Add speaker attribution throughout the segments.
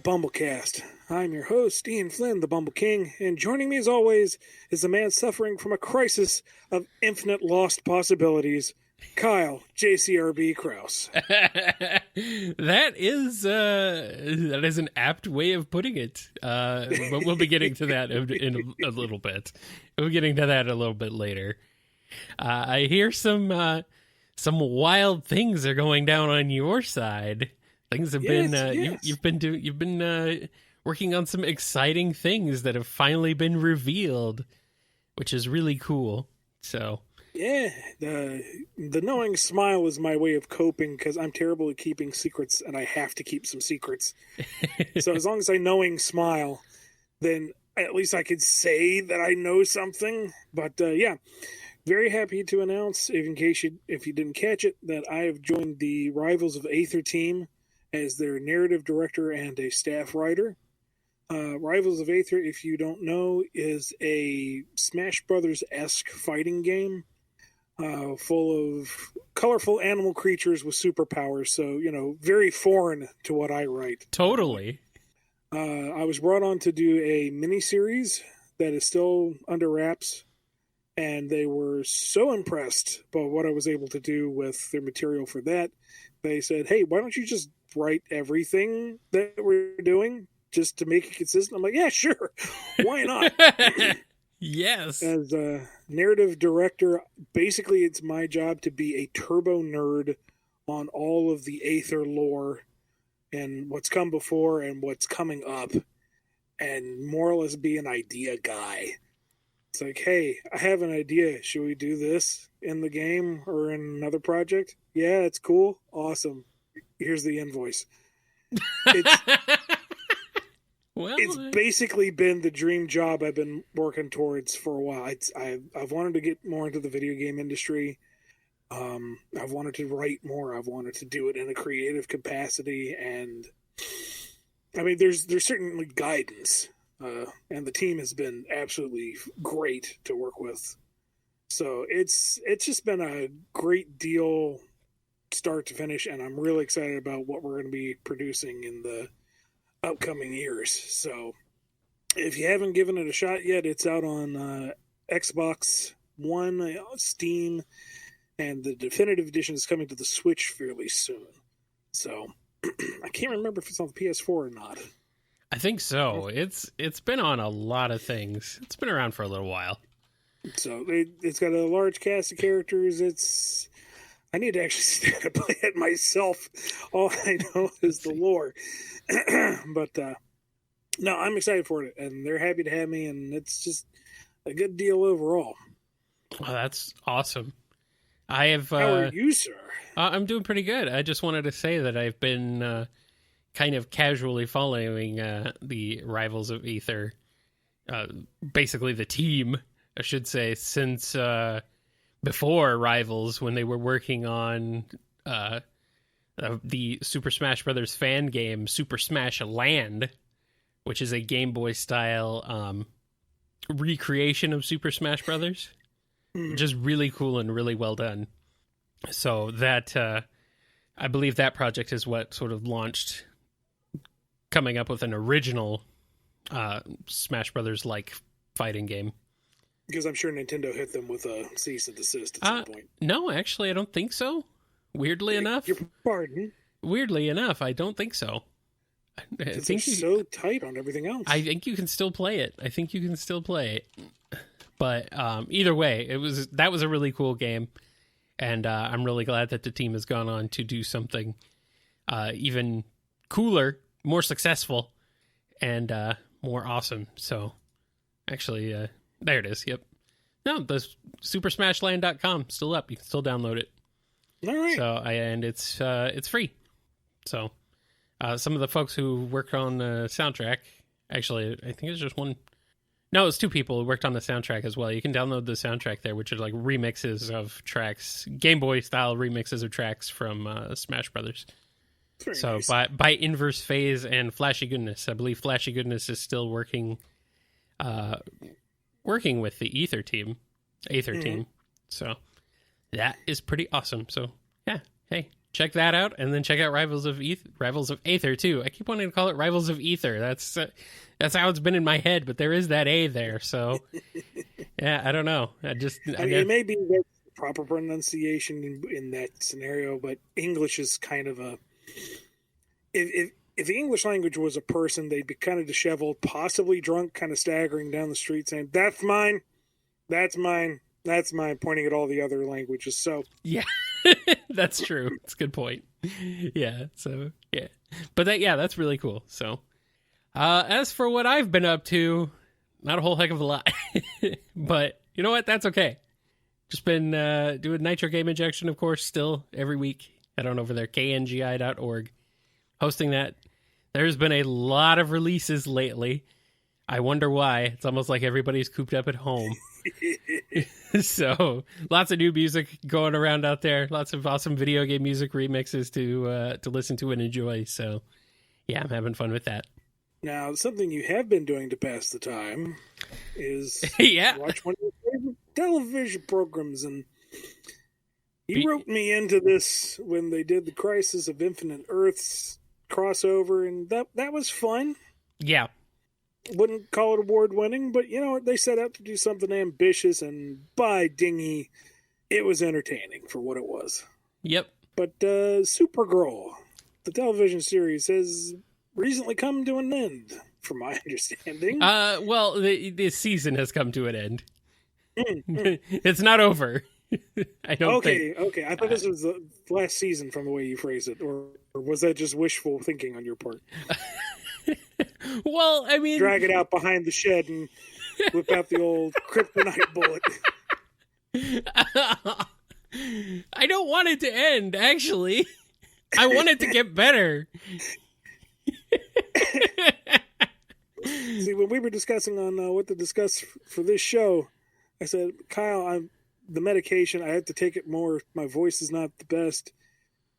Speaker 1: BumbleKast. I'm your host, Ian Flynn, the Bumble King, and joining me as always is a man suffering from a crisis of infinite lost possibilities, Kyle, JCRB Krause.
Speaker 2: That is an apt way of putting it, but we'll be getting to that in a little bit. We'll be getting to that a little bit later. I hear some wild things are going down on your side. Things have you've been working on some exciting things that have finally been revealed, which is really cool. So
Speaker 1: yeah, the knowing smile is my way of coping because I'm terrible at keeping secrets, and I have to keep some secrets. So as long as I knowing smile, then at least I could say that I know something. But yeah, very happy to announce, if you didn't catch it, that I have joined the Rivals of Aether team as their narrative director and a staff writer. Rivals of Aether, if you don't know, is a Smash Brothers-esque fighting game full of colorful animal creatures with superpowers. So, very foreign to what I write.
Speaker 2: Totally.
Speaker 1: I was brought on to do a mini-series that is still under wraps, and they were so impressed by what I was able to do with their material for that. They said, hey, why don't you just write everything that we're doing just to make it consistent? I'm like, yeah, sure. Why not?
Speaker 2: Yes.
Speaker 1: As a narrative director, basically it's my job to be a turbo nerd on all of the Aether lore and what's come before and what's coming up, and more or less be an idea guy. It's like, hey, I have an idea. Should we do this in the game or in another project? Yeah, it's cool. Awesome. Here's the invoice. It's basically been the dream job I've been working towards for a while. I've wanted to get more into the video game industry. I've wanted to write more. I've wanted to do it in a creative capacity. And I mean, there's certainly guidance. And the team has been absolutely great to work with. So it's just been a great deal start to finish, and I'm really excited about what we're going to be producing in the upcoming years. So if you haven't given it a shot yet, it's out on Xbox One, Steam, and the definitive edition is coming to the Switch fairly soon. So I can't remember if it's on the PS4 or not.
Speaker 2: I think so. It's been on a lot of things. It's been around for a little while. So
Speaker 1: it's got a large cast of characters. I need to actually stand and play it myself. All I know is the lore. But no, I'm excited for it, and they're happy to have me, and it's just a good deal overall.
Speaker 2: Well, that's awesome. I have.
Speaker 1: How are you, sir?
Speaker 2: I'm doing pretty good. I just wanted to say that I've been kind of casually following the Rivals of Aether, basically the team, I should say, since before Rivals, when they were working on the Super Smash Brothers fan game, Super Smash Land, which is a Game Boy style recreation of Super Smash Brothers, which is really cool and really well done. So that I believe that project is what sort of launched coming up with an original Smash Brothers like fighting game.
Speaker 1: Because I'm sure Nintendo hit them with a cease and desist at some point.
Speaker 2: No, actually, I don't think so. Weirdly enough.
Speaker 1: Your pardon?
Speaker 2: Weirdly enough, I don't think so. I think
Speaker 1: they're so tight on everything else.
Speaker 2: I think you can still play it. But either way, that was a really cool game. And I'm really glad that the team has gone on to do something even cooler, more successful, and more awesome. So, actually, there it is. Yep. No, the SuperSmashLand.com still up. You can still download it.
Speaker 1: All right.
Speaker 2: So, and it's free. So, some of the folks who worked on the soundtrack, actually, I think it's just one. No, it's two people who worked on the soundtrack as well. You can download the soundtrack there, which are like remixes of tracks, Game Boy style remixes of tracks from Smash Brothers. So nice. by Inverse Phase and Flashy Goodness, I believe Flashy Goodness is still working with the Aether team. So that is pretty awesome. So yeah, hey, check that out, and then check out Rivals of Aether too. I keep wanting to call it Rivals of Ether. That's how it's been in my head, but there is that A there. So yeah, I don't know.
Speaker 1: It may be the proper pronunciation in that scenario, but English is kind of a if the English language was a person, they'd be kind of disheveled, possibly drunk, kind of staggering down the street saying, "That's mine, that's mine, that's mine," pointing at all the other languages. So
Speaker 2: yeah, that's true. It's a good point. Yeah. So yeah, but that's really cool. So as for what I've been up to, not a whole heck of a lot, but you know what? That's okay. Just been doing Nitro Game Injection, of course, still every week. Head on over there, kngi.org. Hosting that. There's been a lot of releases lately. I wonder why. It's almost like everybody's cooped up at home. So lots of new music going around out there. Lots of awesome video game music remixes to listen to and enjoy. So yeah, I'm having fun with that.
Speaker 1: Now, something you have been doing to pass the time is watch one of your favorite television programs. And you wrote me into this when they did the Crisis of Infinite Earths crossover, and that was fun.
Speaker 2: Yeah.
Speaker 1: Wouldn't call it award-winning, but you know, they set out to do something ambitious, and by dingy, it was entertaining for what it was.
Speaker 2: Yep.
Speaker 1: But Supergirl, the television series, has recently come to an end, from my understanding.
Speaker 2: Well, the season has come to an end. It's not over. I don't think.
Speaker 1: Okay. I thought this was the last season from the way you phrased it, or was that just wishful thinking on your part?
Speaker 2: Well, I mean,
Speaker 1: drag it out behind the shed and whip out the old kryptonite bullet.
Speaker 2: I don't want it to end, actually. I want it to get better.
Speaker 1: See, when we were discussing on what to discuss for this show, I said, Kyle, the medication, I have to take it more. My voice is not the best.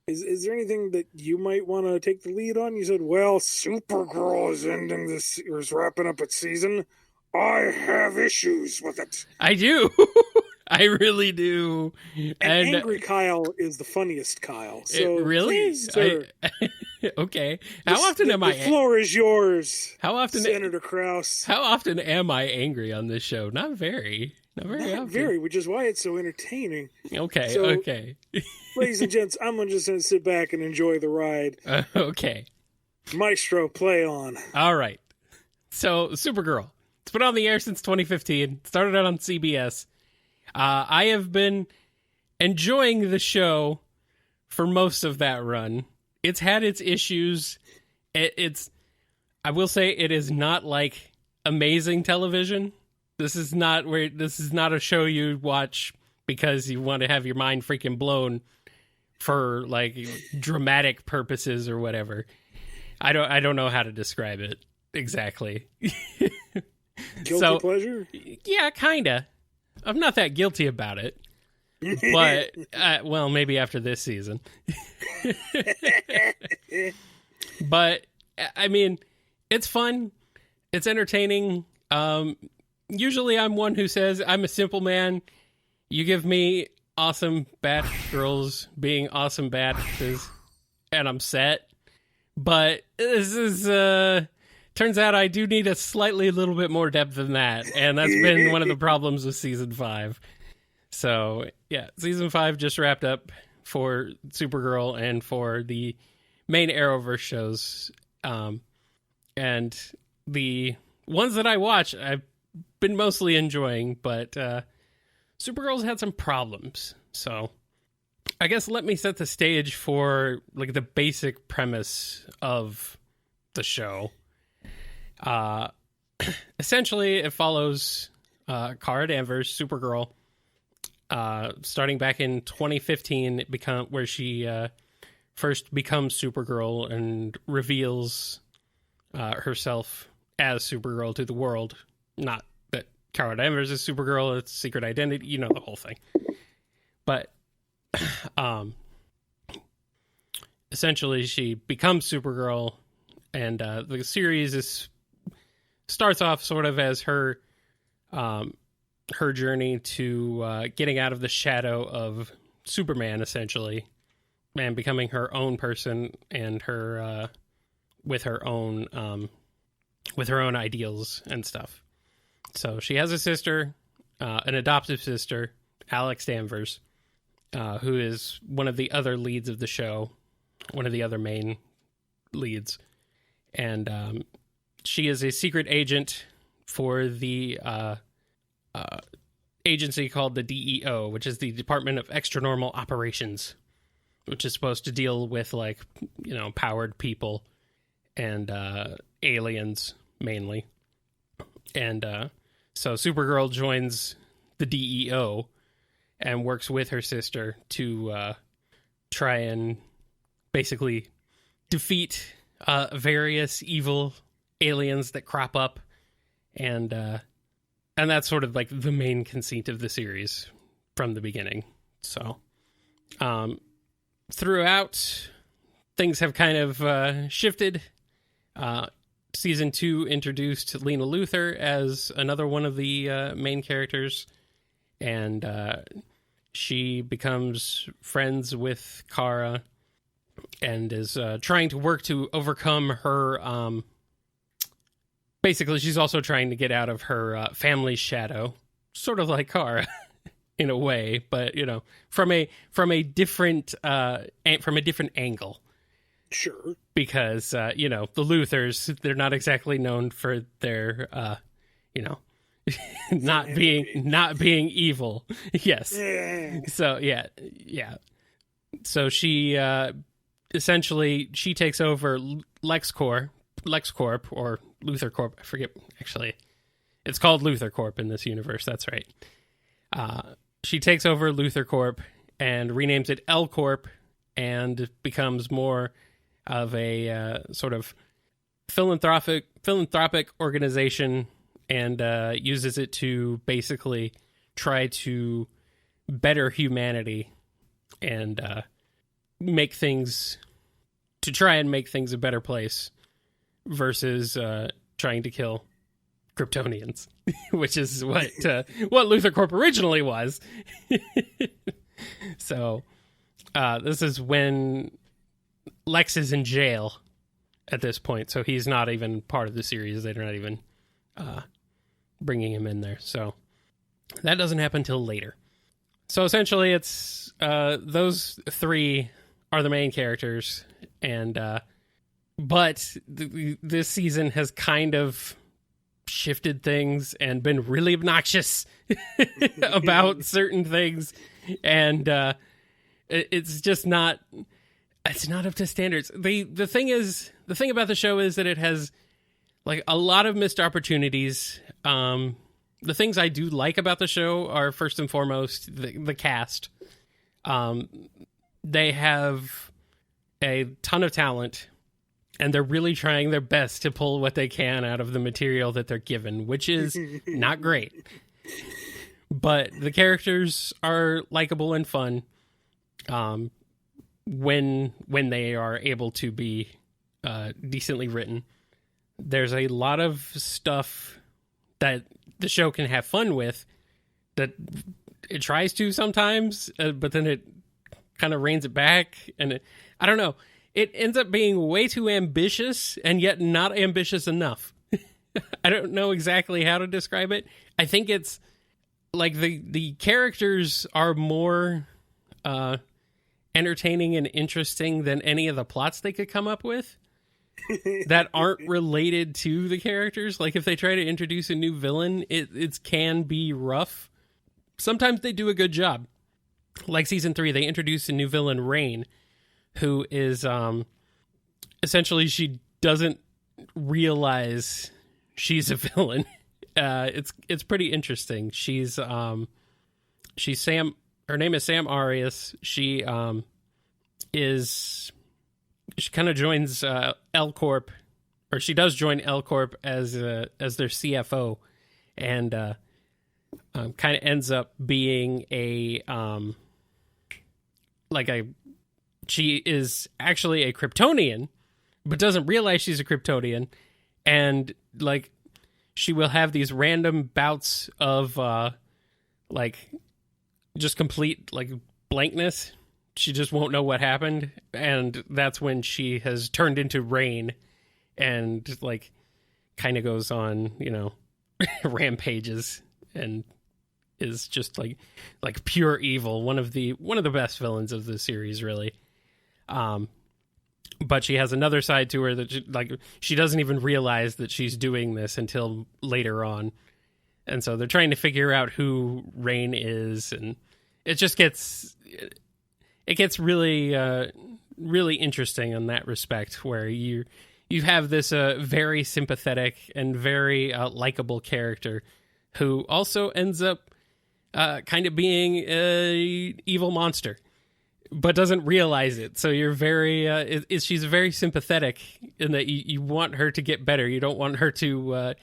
Speaker 1: Is there anything that you might want to take the lead on? You said, well, Supergirl is ending this, or is wrapping up its season. I have issues with it.
Speaker 2: I do. I really do.
Speaker 1: And Angry Kyle is the funniest Kyle. So
Speaker 2: really?
Speaker 1: Please, sir.
Speaker 2: Okay. How often am I?
Speaker 1: The floor is yours.
Speaker 2: How often,
Speaker 1: Senator Krause?
Speaker 2: How often am I angry on this show? Not very. Not often.
Speaker 1: Very, which is why it's so entertaining.
Speaker 2: Okay.
Speaker 1: So,
Speaker 2: okay.
Speaker 1: Ladies and gents, I'm just going to sit back and enjoy the ride.
Speaker 2: Okay.
Speaker 1: Maestro, play on.
Speaker 2: All right. So, Supergirl. It's been on the air since 2015. It started out on CBS. I have been enjoying the show for most of that run. It's had its issues. I will say it is not like amazing television. This is not a show you watch because you want to have your mind freaking blown for like dramatic purposes or whatever. I don't know how to describe it exactly.
Speaker 1: Guilty pleasure?
Speaker 2: Yeah, kinda. I'm not that guilty about it, but well, maybe after this season. But I mean, it's fun. It's entertaining. Usually I'm one who says I'm a simple man. You give me awesome Batgirls being awesome Batches, and I'm set. But this is, turns out I do need a little bit more depth than that. And that's been one of the problems with season 5. So yeah, season 5 just wrapped up for Supergirl and for the main Arrowverse shows. And the ones that I watch, I've been mostly enjoying, but Supergirl's had some problems. So I guess let me set the stage for like the basic premise of the show. Essentially, it follows Kara Danvers, Supergirl, starting back in 2015, where she first becomes Supergirl and reveals herself as Supergirl to the world. Not that Kara Danvers is Supergirl, it's secret identity, you know, the whole thing. But essentially, she becomes Supergirl, and the series starts off sort of as her journey to getting out of the shadow of Superman, essentially, and becoming her own person and her with her own ideals and stuff. So she has a sister, an adoptive sister, Alex Danvers, who is one of the other leads of the show, one of the other main leads. And she is a secret agent for the agency called the DEO, which is the Department of Extranormal Operations, which is supposed to deal with, like, you know, powered people and aliens mainly. And so Supergirl joins the DEO and works with her sister to try and basically defeat various evil aliens that crop up, and that's sort of like the main conceit of the series from the beginning. So throughout, things have kind of shifted. Season 2 introduced Lena Luthor as another one of the main characters, and she becomes friends with Kara and is trying to work to overcome her... basically, she's also trying to get out of her family's shadow, sort of like Kara in a way, but, you know, from a different angle.
Speaker 1: Sure.
Speaker 2: Because, you know, the Luthors, they're not exactly known for their, you know, not being evil. Yes.
Speaker 1: Yeah.
Speaker 2: So, yeah. So she, essentially, she takes over LexCorp, or Luthor Corp. I forget, actually. It's called Luthor Corp in this universe. That's right. She takes over Luthor Corp and renames it L Corp and becomes more of a sort of philanthropic organization, and uses it to basically try to better humanity and make things a better place versus trying to kill Kryptonians, which is what Luthor Corp originally was. So this is when Lex is in jail at this point, so he's not even part of the series. They're not even bringing him in there. So that doesn't happen till later. So essentially, it's those three are the main characters, and but this season has kind of shifted things and been really obnoxious about certain things, and it's just not. It's not up to standards. The thing about the show is that it has, like, a lot of missed opportunities. The things I do like about the show are, first and foremost, the cast. They have a ton of talent, and they're really trying their best to pull what they can out of the material that they're given, which is not great. But the characters are likable and fun. When they are able to be decently written. There's a lot of stuff that the show can have fun with that it tries to sometimes, but then it kind of reins it back, and I don't know. It ends up being way too ambitious and yet not ambitious enough. I don't know exactly how to describe it. I think it's like the characters are more entertaining and interesting than any of the plots they could come up with that aren't related to the characters. Like, if they try to introduce a new villain, it can be rough. Sometimes they do a good job. Like season 3, they introduced a new villain, Rain, who is essentially, she doesn't realize she's a villain. It's pretty interesting. She's Sam. Her name is Sam Arias. She kind of joins L Corp, or she does join L Corp as their CFO, and kind of ends up being she is actually a Kryptonian, but doesn't realize she's a Kryptonian, and like she will have these random bouts of just complete like blankness, she just won't know what happened, and that's when she has turned into Rain, and like kind of goes on, you know, rampages and is just like pure evil. One of the best villains of the series, really. But she has another side to her that she doesn't even realize that she's doing this until later on. And so they're trying to figure out who Rain is, and it just gets really really interesting in that respect, where you have this very sympathetic and very likable character who also ends up kind of being an evil monster, but doesn't realize it. So you're very she's very sympathetic in that you want her to get better. You don't want her to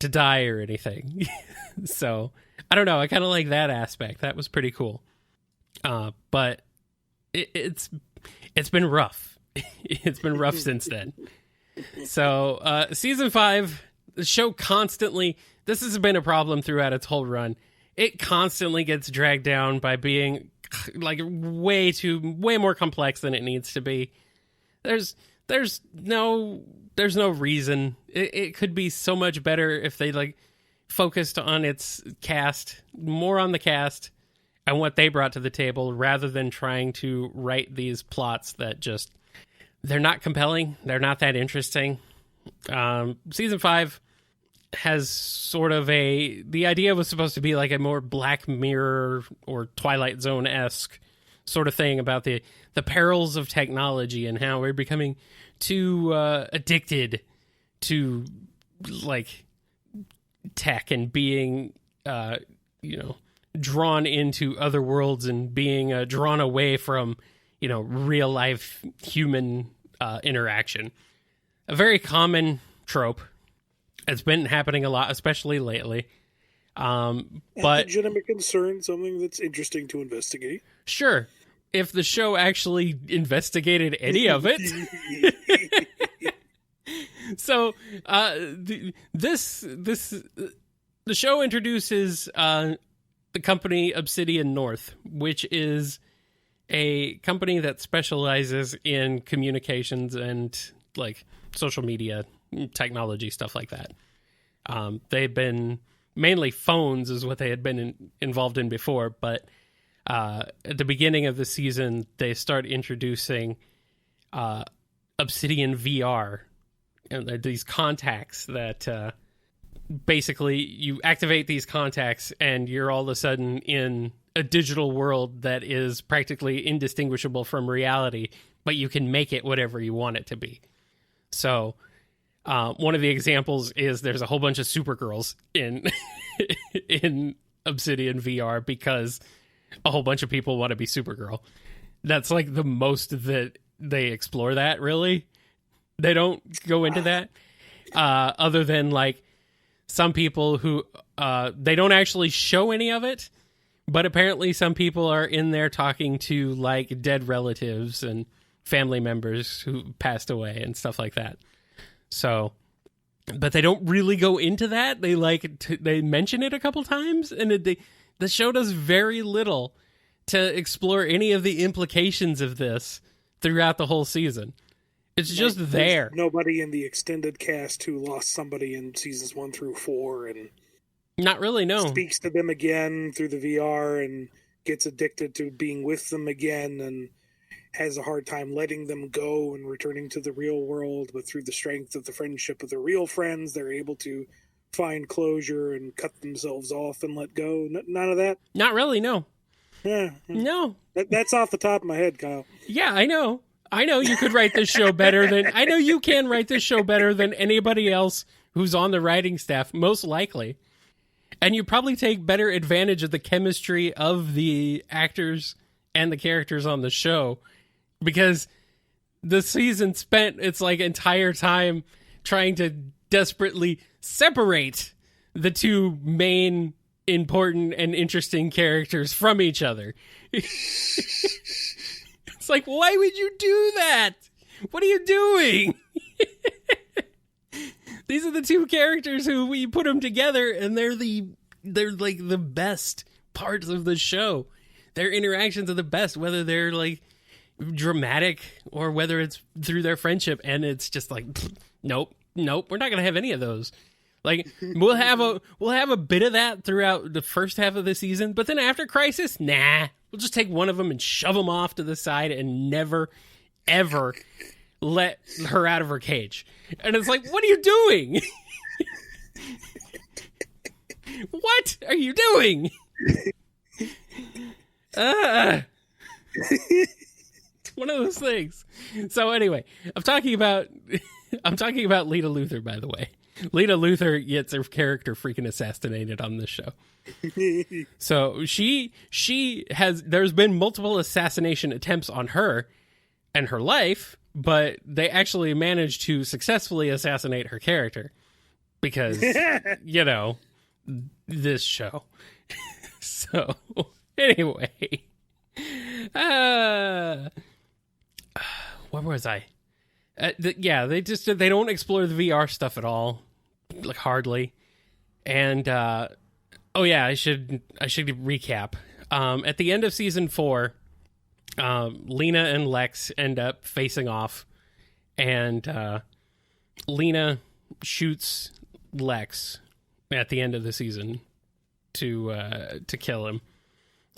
Speaker 2: to die or anything. So I don't know. I kind of like that aspect. That was pretty cool. But it's been rough. It's been rough since then. So season 5, the show constantly, this has been a problem throughout its whole run. It constantly gets dragged down by being like way more complex than it needs to be. There's no reason. It could be so much better if they like focused on its cast, more on the cast and what they brought to the table, rather than trying to write these plots that just, they're not compelling. They're not that interesting. Season 5 has sort of the idea was supposed to be like a more Black Mirror or Twilight Zone-esque sort of thing about the perils of technology and how we're becoming too addicted to like tech and being drawn into other worlds and being drawn away from real life human interaction. A very common trope. It's been happening a lot, especially lately. But
Speaker 1: legitimate concern, something that's interesting to investigate. Sure.
Speaker 2: If the show actually investigated any of it. So the show introduces the company Obsidian North, which is a company that specializes in communications and like social media technology, stuff like that. They've been mainly phones is what they had been involved in before, but at the beginning of the season, they start introducing Obsidian VR. And they're these contacts that basically you activate these contacts and you're all of a sudden in a digital world that is practically indistinguishable from reality, but you can make it whatever you want it to be. So one of the examples is there's a whole bunch of Supergirls in in Obsidian VR because a whole bunch of people want to be Supergirl. That's like the most that they explore that, really. They don't go into that other than like some people who they don't actually show any of it, but apparently some people are in there talking to like dead relatives and family members who passed away and stuff like that. So, but they don't really go into that. They they mention it a couple times, and the show does very little to explore any of the implications of this throughout the whole season. It's just there.
Speaker 1: There's nobody in the extended cast who lost somebody in seasons 1 through 4 and
Speaker 2: not really, no.
Speaker 1: Speaks to them again through the VR and gets addicted to being with them again and has a hard time letting them go and returning to the real world, but through the strength of the friendship of their real friends, they're able to find closure and cut themselves off and let go. None of that?
Speaker 2: Not really, no.
Speaker 1: Yeah.
Speaker 2: No.
Speaker 1: That's off the top of my head, Kyle.
Speaker 2: Yeah, I know you could write this show better than... I know you can write this show better than anybody else who's on the writing staff, most likely. And you probably take better advantage of the chemistry of the actors and the characters on the show, because the season spent its like entire time trying to desperately separate the two main important and interesting characters from each other. It's like, why would you do that? What are you doing? These are the two characters who we put them together, and they're like the best parts of the show. their interactions are the best, whether they're like dramatic or whether it's through their friendship, and it's just like, nope, we're not gonna have any of those. Like, we'll have a bit of that throughout the first half of the season, but then after Crisis, nah, we'll just take one of them and shove them off to the side and never ever let her out of her cage. And it's like, what are you doing? What are you doing? It's one of those things. So anyway, I'm talking about Lita Luthor, by the way. Lita Luthor gets her character freaking assassinated on this show. So there's been multiple assassination attempts on her and her life, but they actually managed to successfully assassinate her character because, you know, this show. So anyway, where was I? They don't explore the VR stuff at all, like hardly. And I should recap. At the end of season 4, Lena and Lex end up facing off, and Lena shoots Lex at the end of the season to kill him.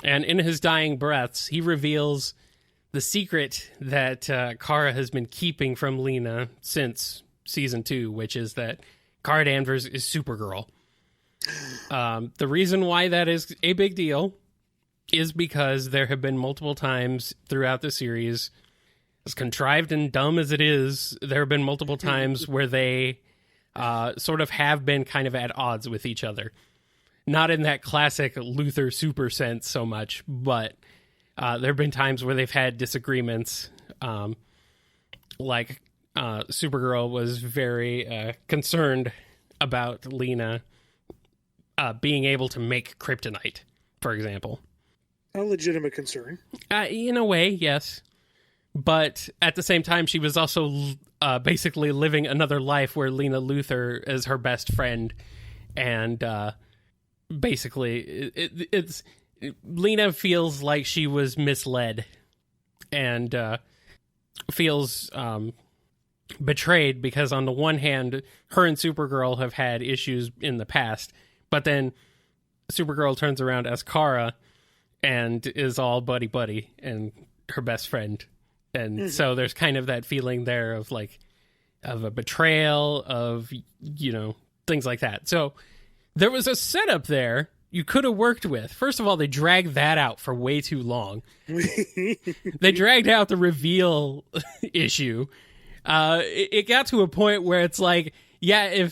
Speaker 2: And in his dying breaths, he reveals the secret that Kara has been keeping from Lena since season 2, which is that Kara Danvers is Supergirl. The reason why that is a big deal is because there have been multiple times throughout the series, as contrived and dumb as it is, there have been multiple times where they sort of have been kind of at odds with each other. Not in that classic Luthor super sense so much, but there have been times where they've had disagreements. Like Supergirl was very concerned about Lena being able to make kryptonite, for example.
Speaker 1: A legitimate concern.
Speaker 2: In a way, yes. But at the same time, she was also basically living another life where Lena Luthor is her best friend. And basically, it's Lena feels like she was misled and feels betrayed because on the one hand, her and Supergirl have had issues in the past, but then Supergirl turns around as Kara and is all buddy and her best friend. And so there's kind of that feeling there of like, of a betrayal, of, you know, things like that. So there was a setup there you could have worked with. First of all, they dragged that out for way too long. They dragged out the reveal issue. It got to a point where it's like, yeah,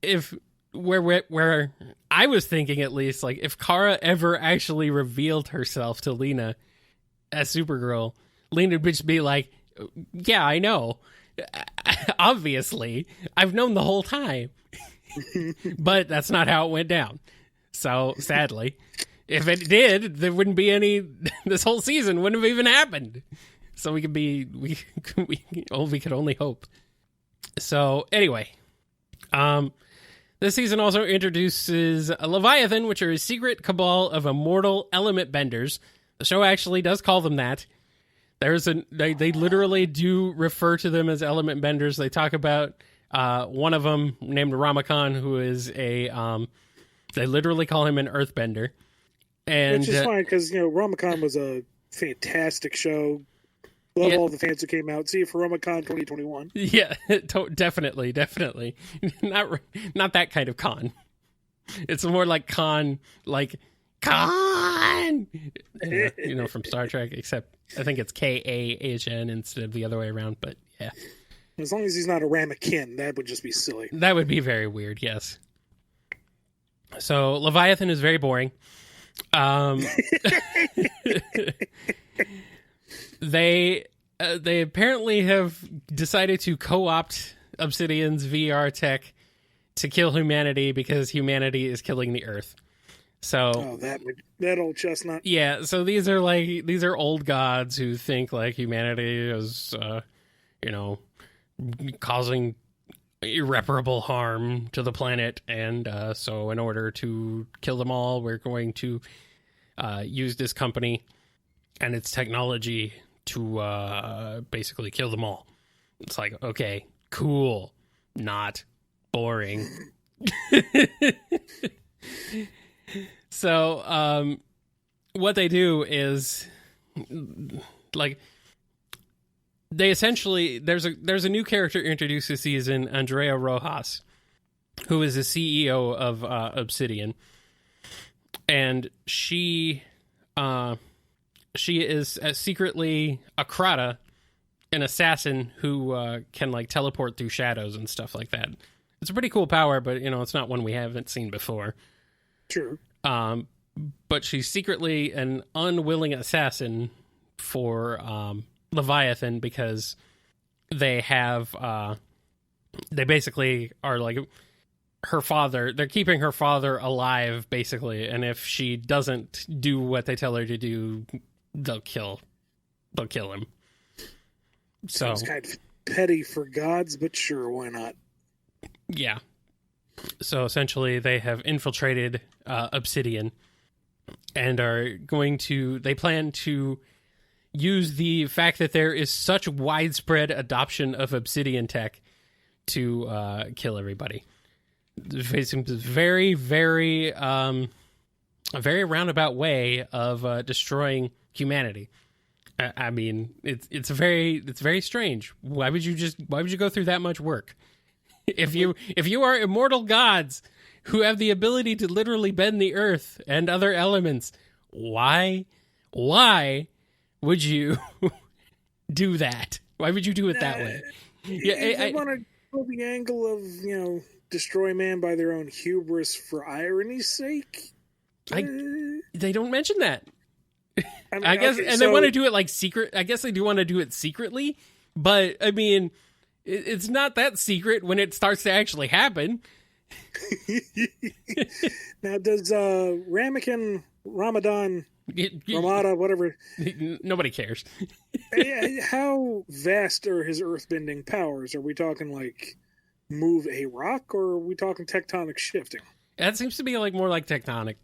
Speaker 2: if where I was thinking, at least, like if Kara ever actually revealed herself to Lena as Supergirl, Lena would just be like, yeah, I know. Obviously, I've known the whole time. But that's not how it went down. So, sadly, if it did, there wouldn't be any, this whole season wouldn't have even happened. So we could only hope. So, anyway, this season also introduces a Leviathan, which are a secret cabal of immortal element benders. The show actually does call them that. They literally do refer to them as element benders. They talk about one of them named Ramakan, who is they literally call him an earthbender. And
Speaker 1: which is fine, because, you know, Ramakan was a fantastic show. Love all the fans who came out. See you for Ramakan 2021.
Speaker 2: Yeah, definitely. Not that kind of con. It's more like con, you know, from Star Trek, except I think it's K-A-H-N instead of the other way around, but yeah.
Speaker 1: As long as he's not a Ramakin, that would just be silly.
Speaker 2: That would be very weird, yes. So, Leviathan is very boring. They apparently have decided to co-opt Obsidian's VR tech to kill humanity because humanity is killing the Earth. So
Speaker 1: that old chestnut.
Speaker 2: Yeah, so these are old gods who think like humanity is you know, causing irreparable harm to the planet, and so in order to kill them all, we're going to used this company and its technology to basically kill them all. It's like, okay, cool, not boring. So what they do is, like, they essentially, there's a new character introduced this season, Andrea Rojas, who is the CEO of Obsidian, and she is secretly a Krata, an assassin who can like teleport through shadows and stuff like that. It's a pretty cool power, but it's not one we haven't seen before.
Speaker 1: True.
Speaker 2: But she's secretly an unwilling assassin for Leviathan because they basically are like her father. They're keeping her father alive, basically, and if she doesn't do what they tell her to do, they'll kill him. So
Speaker 1: it's kind of petty for gods, but sure, why not?
Speaker 2: Yeah. So essentially, they have infiltrated Obsidian and they plan to use the fact that there is such widespread adoption of Obsidian tech to kill everybody. Facing this very, very, a very roundabout way of destroying humanity. I mean, it's very strange. Why would you go through that much work? If you are immortal gods who have the ability to literally bend the earth and other elements, why would you do that? Why would you do it that way?
Speaker 1: I want to go the angle of destroy man by their own hubris for irony's sake.
Speaker 2: They don't mention that. I guess,
Speaker 1: okay,
Speaker 2: and they want to do it like secret. I guess they do want to do it secretly, but I mean, it's not that secret when it starts to actually happen.
Speaker 1: Now, does Ramekin, Ramadan, Ramada, whatever?
Speaker 2: Nobody cares.
Speaker 1: How vast are his earthbending powers? Are we talking like move a rock, or are we talking tectonic shifting?
Speaker 2: That seems to be like more like tectonic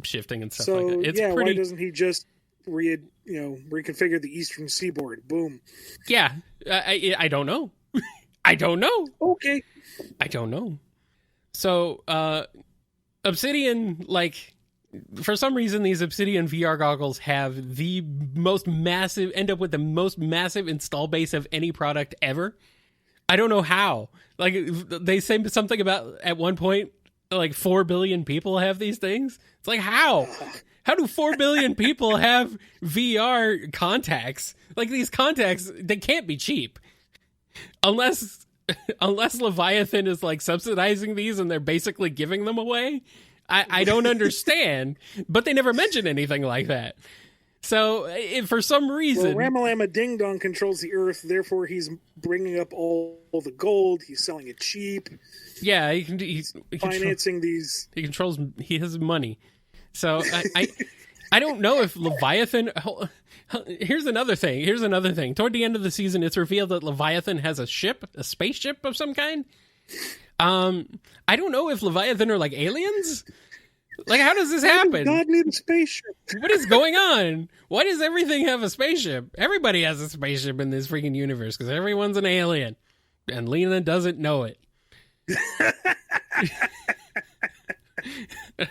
Speaker 2: shifting and stuff
Speaker 1: so,
Speaker 2: like that. It's
Speaker 1: pretty...
Speaker 2: why
Speaker 1: doesn't he just reconfigure the eastern seaboard? Boom.
Speaker 2: Yeah, I don't know. I don't know.
Speaker 1: Okay.
Speaker 2: I don't know. So, Obsidian, like, for some reason, these Obsidian VR goggles have end up with the most massive install base of any product ever. I don't know how. Like, they say something about, at one point, like 4 billion people have these things. It's like, how? How do 4 billion people have VR contacts? Like, these contacts, they can't be cheap. Unless Leviathan is like subsidizing these and they're basically giving them away. I don't understand, but they never mention anything like that. So for some reason,
Speaker 1: Ramalama Ding Dong controls the earth, therefore he's bringing up all the gold. He's selling it cheap.
Speaker 2: Yeah, he's
Speaker 1: financing these.
Speaker 2: He has money. So I don't know if Leviathan. Here's another thing. Toward the end of the season, it's revealed that Leviathan has a spaceship of some kind. I don't know if Leviathan are like aliens. Like, how does this happen?
Speaker 1: God need a spaceship.
Speaker 2: What is going on? Why does everything have a spaceship? Everybody has a spaceship in this freaking universe because everyone's an alien, and Lena doesn't know it.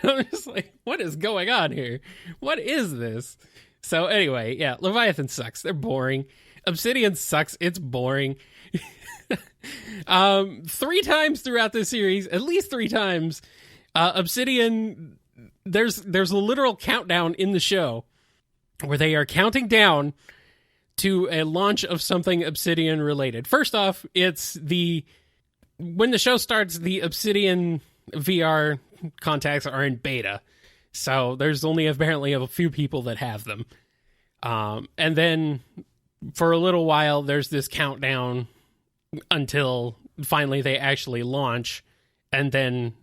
Speaker 2: I'm just like, what is going on here? What is this? So anyway, yeah, Leviathan sucks. They're boring. Obsidian sucks. It's boring. 3 times throughout this series, at least 3 times, Obsidian, there's a literal countdown in the show where they are counting down to a launch of something Obsidian related. First off, it's when the show starts, the Obsidian VR contacts are in beta. So there's only apparently a few people that have them. And then for a little while, there's this countdown until finally they actually launch. And then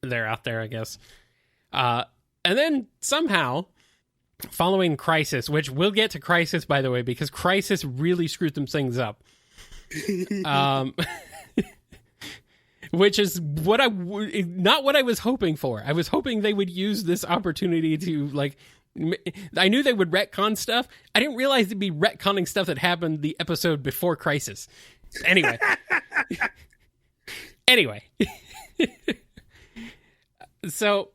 Speaker 2: they're out there, I guess. And then somehow, following Crisis, which we'll get to Crisis, by the way, because Crisis really screwed some things up. Which is not what I was hoping for. I was hoping they would use this opportunity to, like, I knew they would retcon stuff. I didn't realize they'd be retconning stuff that happened the episode before Crisis. Anyway. So,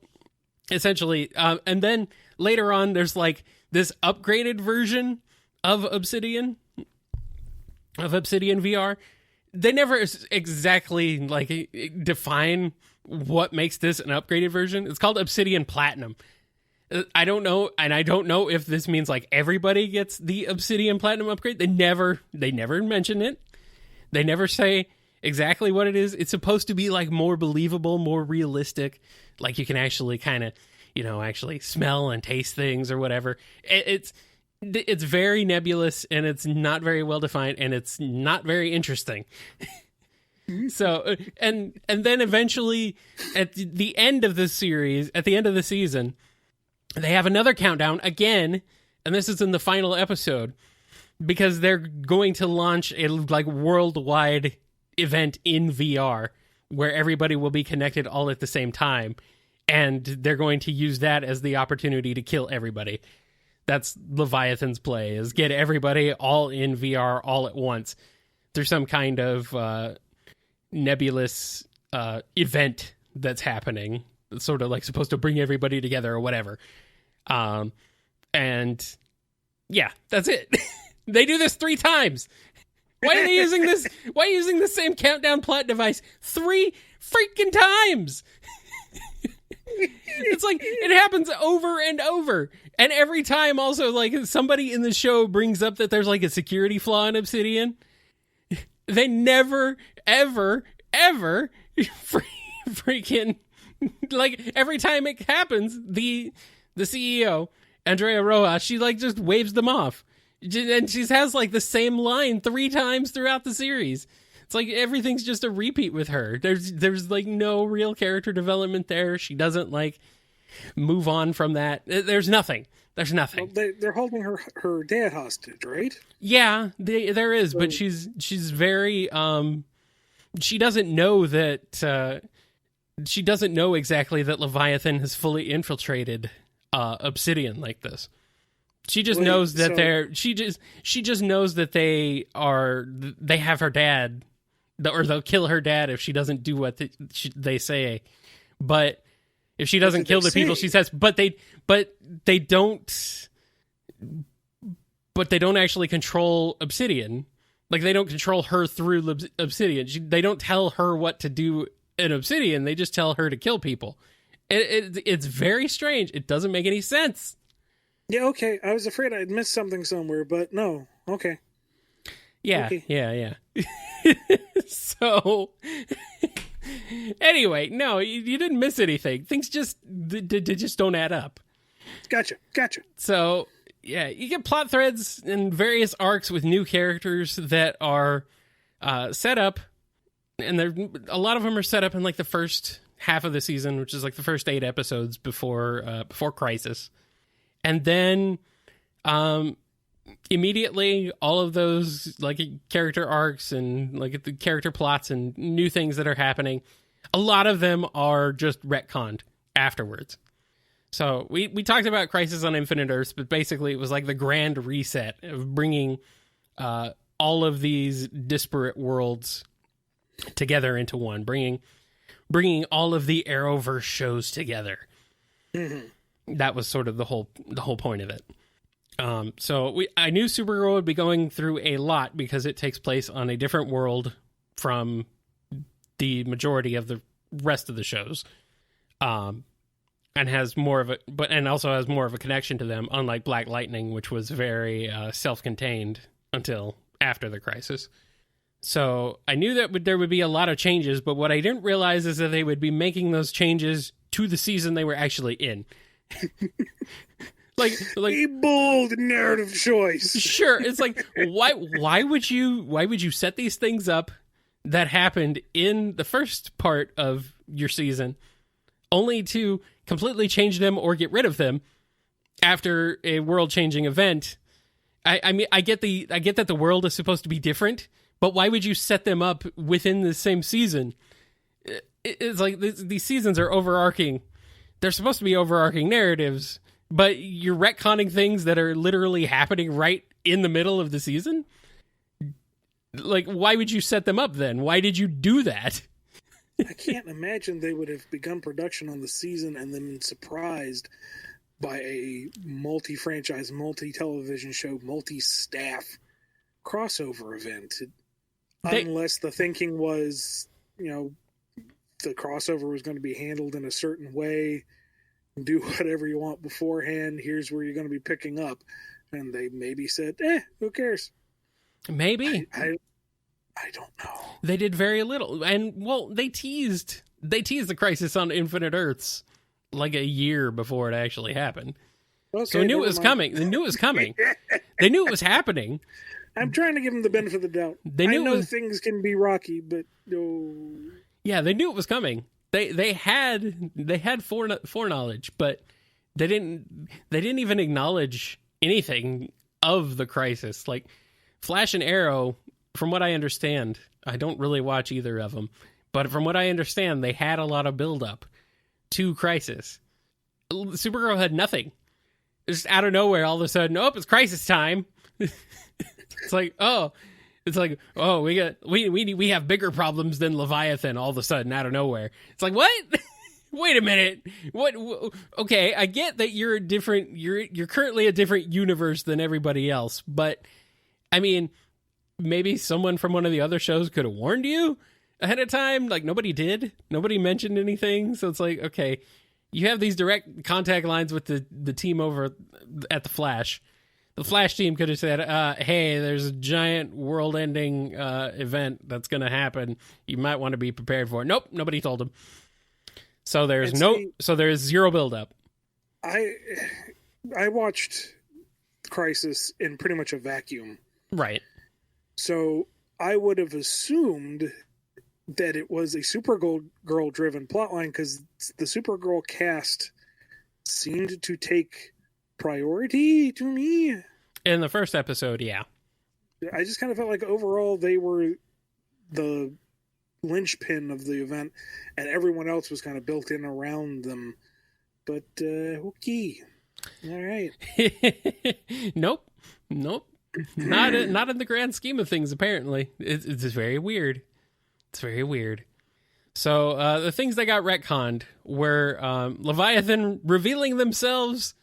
Speaker 2: essentially, and then later on, there's like this upgraded version of Obsidian VR. They never exactly like define what makes this an upgraded version. It's called Obsidian Platinum. I don't know, and I don't know if this means like everybody gets the Obsidian Platinum upgrade. They never mention it. They never say exactly what it is. It's supposed to be like more believable, more realistic. Like you can actually kind of, actually smell and taste things or whatever. It's very nebulous, and it's not very well defined, and it's not very interesting. So, and then eventually at the end of the series, at the end of the season, they have another countdown again, and this is in the final episode, because they're going to launch a like worldwide event in VR where everybody will be connected all at the same time, and they're going to use that as the opportunity to kill everybody. That's Leviathan's play, is get everybody all in VR all at once through some kind of nebulous event that's happening. It's sort of like supposed to bring everybody together or whatever. And yeah, that's it. They do this 3 times. Why are they using this? Why are you using the same countdown plot device 3 freaking times? It's like it happens over and over. And every time also, like, somebody in the show brings up that there's like a security flaw in Obsidian. They never, ever, ever freaking, like, every time it happens, the CEO, Andrea Rojas, she like just waves them off. And she has like the same line 3 times throughout the series. It's like everything's just a repeat with her. There's like no real character development there. She doesn't like move on from that. There's nothing. There's nothing.
Speaker 1: Well, they're holding her dad hostage, right? Yeah,
Speaker 2: there is, but she's very she doesn't know that she doesn't know exactly that Leviathan has fully infiltrated Obsidian like this. She just knows that she just knows that they have her dad, or they'll kill her dad if she doesn't do what they say. But if she doesn't kill the people she says, but they don't actually control Obsidian. Like, they don't control her through Obsidian. They don't tell her what to do in Obsidian. They just tell her to kill people. It's very strange. It doesn't make any sense.
Speaker 1: Yeah, okay. I was afraid I'd missed something somewhere, but no. Okay.
Speaker 2: Yeah, okay. Yeah. So, anyway, no, you didn't miss anything. Things just don't add up.
Speaker 1: Gotcha.
Speaker 2: So, yeah, you get plot threads and various arcs with new characters that are set up, and a lot of them are set up in like the first half of the season, which is like the first 8 episodes before Crisis. And then immediately all of those like character arcs and like the character plots and new things that are happening, a lot of them are just retconned afterwards. So we talked about Crisis on Infinite Earths, but basically it was like the grand reset of bringing all of these disparate worlds together into one, bringing all of the Arrowverse shows together. Mm-hmm. That was sort of the whole point of it. So I knew Supergirl would be going through a lot because it takes place on a different world from the majority of the rest of the shows, and has more of and also has more of a connection to them. Unlike Black Lightning, which was very self-contained until after the Crisis. So I knew that there would be a lot of changes, but what I didn't realize is that they would be making those changes to the season they were actually in. like
Speaker 1: a bold narrative choice.
Speaker 2: Sure, it's like why would you set these things up that happened in the first part of your season only to completely change them or get rid of them after a world-changing event? I mean, I get that the world is supposed to be different, but why would you set them up within the same season? It's like these seasons are overarching. They're supposed to be overarching narratives, but you're retconning things that are literally happening right in the middle of the season? Like, why would you set them up then? Why did you do that?
Speaker 1: I can't imagine they would have begun production on the season and then been surprised by a multi-franchise, multi-television show, multi-staff crossover event. Unless the thinking was, the crossover was going to be handled in a certain way, do whatever you want beforehand, here's where you're going to be picking up. And they maybe said, who cares?
Speaker 2: Maybe.
Speaker 1: I don't know.
Speaker 2: They did very little. And, well, they teased the Crisis on Infinite Earths like a year before it actually happened. Okay, so they knew it was coming. They knew it was coming. They knew it was happening.
Speaker 1: I'm trying to give them the benefit of the doubt. I know things can be rocky, but no.
Speaker 2: Yeah, they knew it was coming. They had foreknowledge, but they didn't even acknowledge anything of the Crisis. Like Flash and Arrow, from what I understand, I don't really watch either of them, but from what I understand, they had a lot of build-up to Crisis. Supergirl had nothing. Just out of nowhere, all of a sudden, it's Crisis time. It's like, we have bigger problems than Leviathan all of a sudden out of nowhere. It's like, what? Wait a minute. What? Okay, I get that you're currently a different universe than everybody else, but I mean, maybe someone from one of the other shows could have warned you ahead of time. Like, nobody did. Nobody mentioned anything. So it's like, okay, you have these direct contact lines with the team over at the Flash. The Flash team could have said, hey, there's a giant world-ending event that's going to happen. You might want to be prepared for it. Nope, nobody told them. So there's zero build-up.
Speaker 1: I watched Crisis in pretty much a vacuum.
Speaker 2: Right.
Speaker 1: So I would have assumed that it was a Supergirl-driven plotline because the Supergirl cast seemed to take priority to me.
Speaker 2: In the first episode, yeah.
Speaker 1: I just kind of felt like overall they were the linchpin of the event and everyone else was kind of built in around them. But, okay. All right.
Speaker 2: Nope. Not in the grand scheme of things, apparently. It's very weird. It's very weird. So, the things that got retconned were Leviathan revealing themselves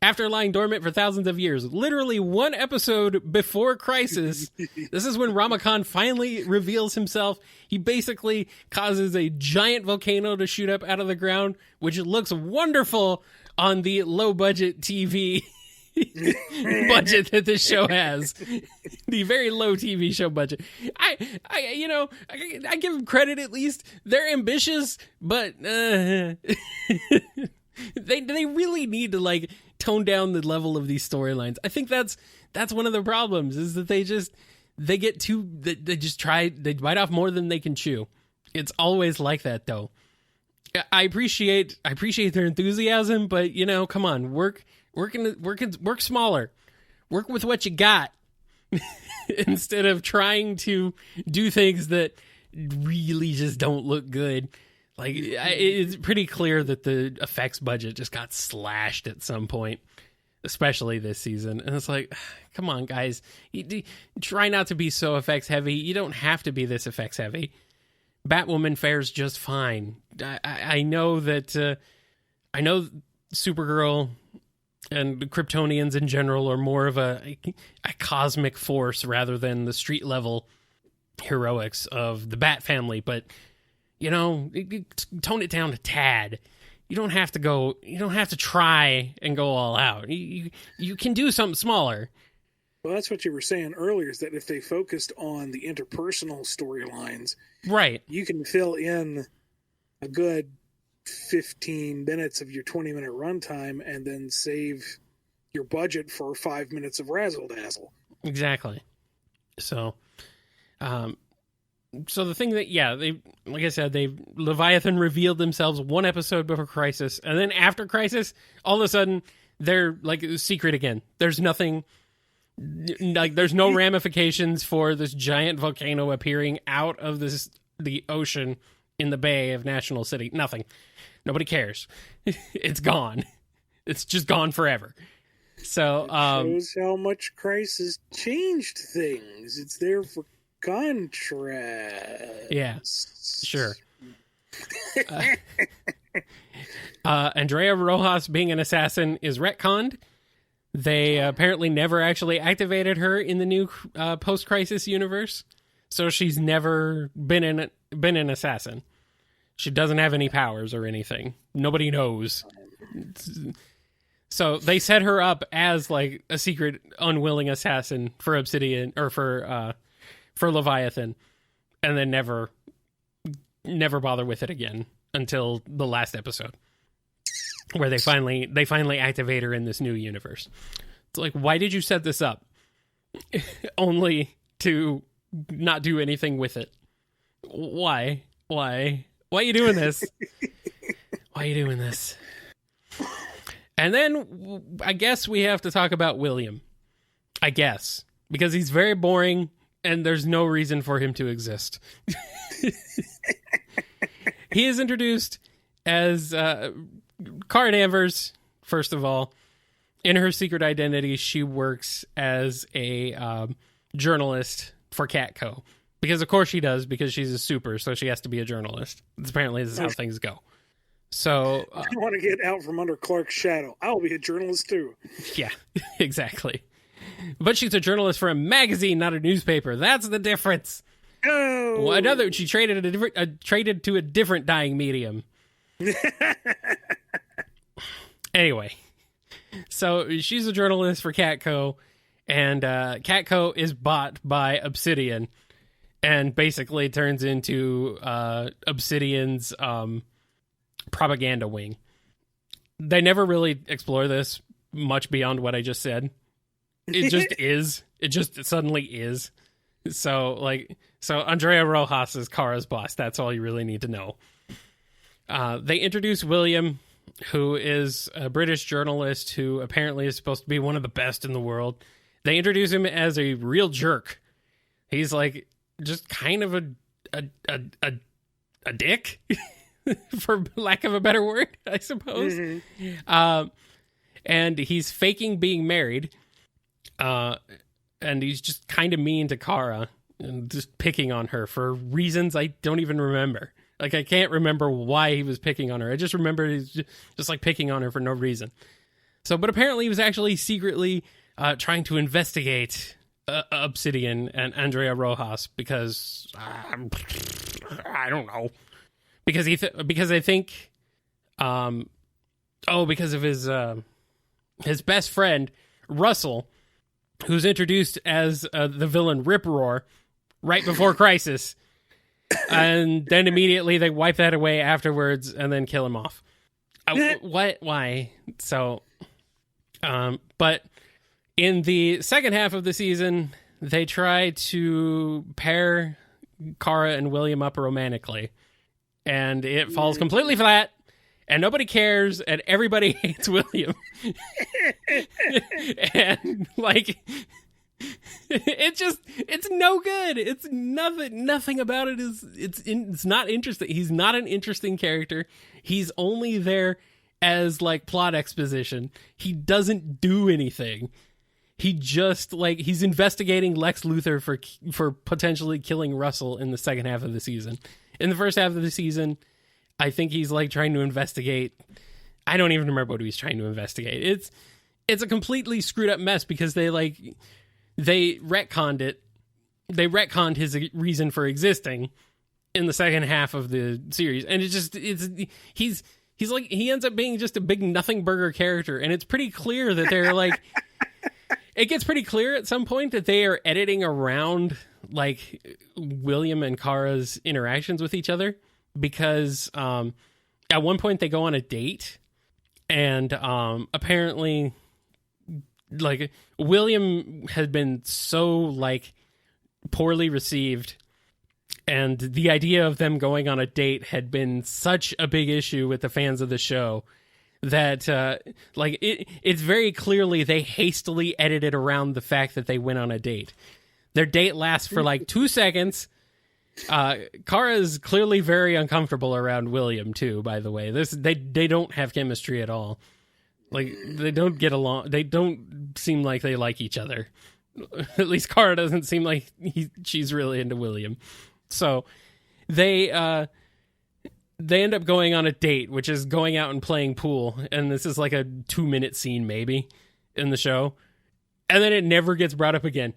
Speaker 2: after lying dormant for thousands of years. Literally one episode before Crisis. This is when Ramakant finally reveals himself. He basically causes a giant volcano to shoot up out of the ground, which looks wonderful on the low-budget TV budget that this show has. The very low TV show budget. I give them credit at least. They're ambitious, but they really need to tone down the level of these storylines. I think that's one of the problems is that they bite off more than they can chew. It's always like that though. I appreciate their enthusiasm, but come on, work smaller. Work with what you got instead of trying to do things that really just don't look good. It's pretty clear that the effects budget just got slashed at some point, especially this season. And it's like, come on, guys. You try not to be so effects heavy. You don't have to be this effects heavy. Batwoman fares just fine. I know that I know Supergirl and Kryptonians in general are more of a cosmic force rather than the street level heroics of the Bat family, but tone it down a tad. You don't have to try and go all out. You can do something smaller.
Speaker 1: Well, that's what you were saying earlier, is that if they focused on the interpersonal storylines,
Speaker 2: right,
Speaker 1: you can fill in a good 15 minutes of your 20-minute runtime and then save your budget for 5 minutes of razzle-dazzle.
Speaker 2: Exactly. So the thing that, they, like I said, Leviathan revealed themselves one episode before Crisis, and then after Crisis, all of a sudden, they're, secret again. There's nothing, there's no ramifications for this giant volcano appearing out of the ocean in the bay of National City. Nothing. Nobody cares. It's gone. It's just gone forever. So
Speaker 1: shows how much Crisis changed things. It's there for contrast.
Speaker 2: Yeah, sure. Andrea Rojas being an assassin is retconned. They apparently never actually activated her in the new post-Crisis universe, so she's never been an assassin. She doesn't have any powers or anything. Nobody knows. So they set her up as like a secret, unwilling assassin for Obsidian or for Leviathan, and then never bother with it again until the last episode, where they finally activate her in this new universe. It's like, why did you set this up? Only to not do anything with it. Why are you doing this? Why are you doing this? And then I guess we have to talk about William. I guess. Because he's very boring and there's no reason for him to exist. He is introduced as Kara Danvers, first of all. In her secret identity, she works as a journalist for Catco. Because of course she does, because she's a super, so she has to be a journalist. Apparently this is how things go. So
Speaker 1: I want to get out from under Clark's shadow. I'll be a journalist too.
Speaker 2: Yeah, exactly. But she's a journalist for a magazine, not a newspaper. That's the difference.
Speaker 1: Oh,
Speaker 2: Well, she traded to a different dying medium. Anyway, so she's a journalist for Catco, and Catco is bought by Obsidian, and basically turns into Obsidian's propaganda wing. They never really explore this much beyond what I just said. It just is. It just suddenly is. So Andrea Rojas is Kara's boss. That's all you really need to know. They introduce William, who is a British journalist who apparently is supposed to be one of the best in the world. They introduce him as a real jerk. He's like just kind of a dick, for lack of a better word, I suppose. Mm-hmm. And he's faking being married. And he's just kind of mean to Kara and just picking on her for reasons I don't even remember. Like, I can't remember why he was picking on her. I just remember he's just like picking on her for no reason. So, but apparently he was actually secretly trying to investigate Obsidian and Andrea Rojas because I don't know. Because I think because of his best friend Russell, who's introduced as the villain Rip Roar right before Crisis, and then immediately they wipe that away afterwards and then kill him off. What? Why? So, but in the second half of the season, they try to pair Kara and William up romantically, and it falls completely flat. And nobody cares, and everybody hates William. And, like, it's no good. It's nothing about it it's not interesting. He's not an interesting character. He's only there as, like, plot exposition. He doesn't do anything. He just, like, he's investigating Lex Luthor for potentially killing Russell in the second half of the season. In the first half of the season, I think he's like trying to investigate. I don't even remember what he's trying to investigate. It's a completely screwed up mess because they retconned it. They retconned his reason for existing in the second half of the series, and he's like, he ends up being just a big nothing burger character, and it's pretty clear that they're like. It gets pretty clear at some point that they are editing around like William and Kara's interactions with each other. Because at one point they go on a date, and apparently, like, William had been so, like, poorly received, and the idea of them going on a date had been such a big issue with the fans of the show that, like, it's very clearly they hastily edited around the fact that they went on a date. Their date lasts for, like, 2 seconds. Kara is clearly very uncomfortable around William too, by the way. They don't have chemistry at all. Like, they don't get along. They don't seem like they like each other. At least Kara doesn't seem like she's really into William. So they end up going on a date, which is going out and playing pool. And this is like a 2-minute scene maybe in the show. And then it never gets brought up again.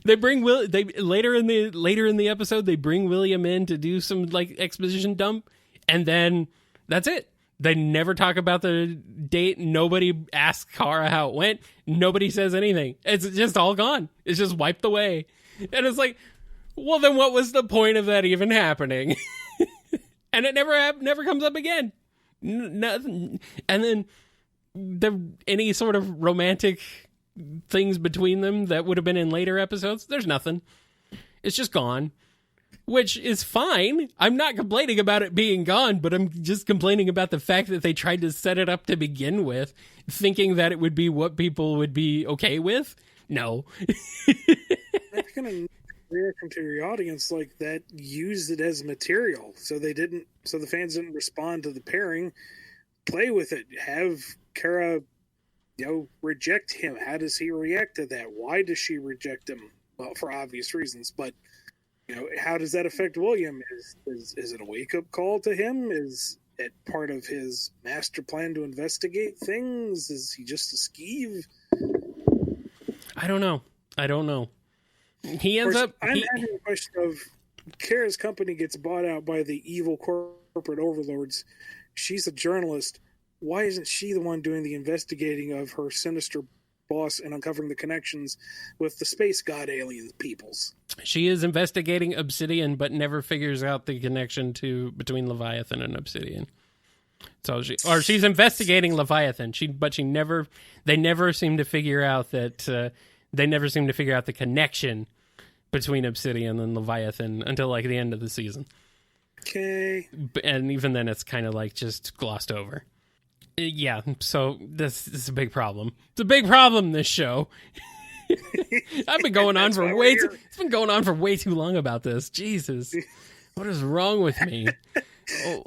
Speaker 2: They bring later in the episode, they bring William in to do some like exposition dump, and then that's it. They never talk about the date. Nobody asks Kara how it went. Nobody says anything. It's just all gone. It's just wiped away. And it's like, well, then what was the point of that even happening? And it never comes up again. Nothing. And then any sort of romantic things between them that would have been in later episodes, there's nothing. It's just gone. Which is fine. I'm not complaining about it being gone, but I'm just complaining about the fact that they tried to set it up to begin with, thinking that it would be what people would be okay with. No.
Speaker 1: That's going to reaction to your audience like that used it as material. So the fans didn't respond to the pairing. Play with it. Have Kara, reject him. How does he react to that? Why does she reject him? Well, for obvious reasons, but how does that affect William? Is it a wake-up call to him? Is it part of his master plan to investigate things? Is he just a skeeve?
Speaker 2: I don't know. He ends up...
Speaker 1: I'm having a question of Kara's company gets bought out by the evil corporate overlords. She's a journalist. Why isn't she the one doing the investigating of her sinister boss and uncovering the connections with the space god alien peoples?
Speaker 2: She is investigating Obsidian, but never figures out the connection between Leviathan and Obsidian. So she's investigating Leviathan. They never seem to figure out that they never seem to figure out the connection between Obsidian and Leviathan until like the end of the season.
Speaker 1: Okay.
Speaker 2: And even then, it's kind of like just glossed over. Yeah, so this is a big problem. It's a big problem, this show. I've been going on for it's been going on for way too long about this. Jesus. What is wrong with me?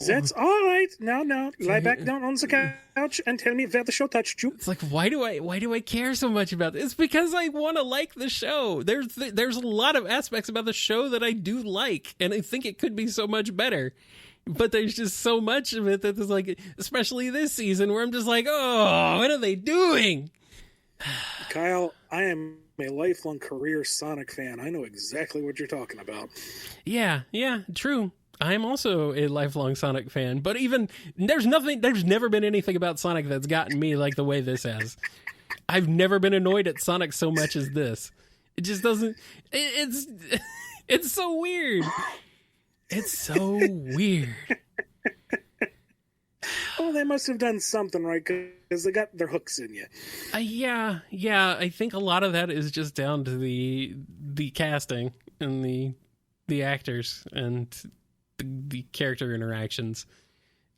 Speaker 1: That's all right. Now, lie back down on the couch and tell me where the show touched you.
Speaker 2: It's like, why do I care so much about this? It's because I want to like the show. There's a lot of aspects about the show that I do like, and I think it could be so much better. But there's just so much of it that there's like, especially this season, where I'm just like, oh, what are they doing?
Speaker 1: Kyle, I am a lifelong career Sonic fan. I know exactly what you're talking about.
Speaker 2: Yeah, true. I'm also a lifelong Sonic fan, but even there's never been anything about Sonic that's gotten me like the way this has. I've never been annoyed at Sonic so much as this. It just doesn't, it's so weird. It's so weird.
Speaker 1: Oh, they must have done something right because they got their hooks in you.
Speaker 2: Yeah. I think a lot of that is just down to the casting and the actors and the character interactions.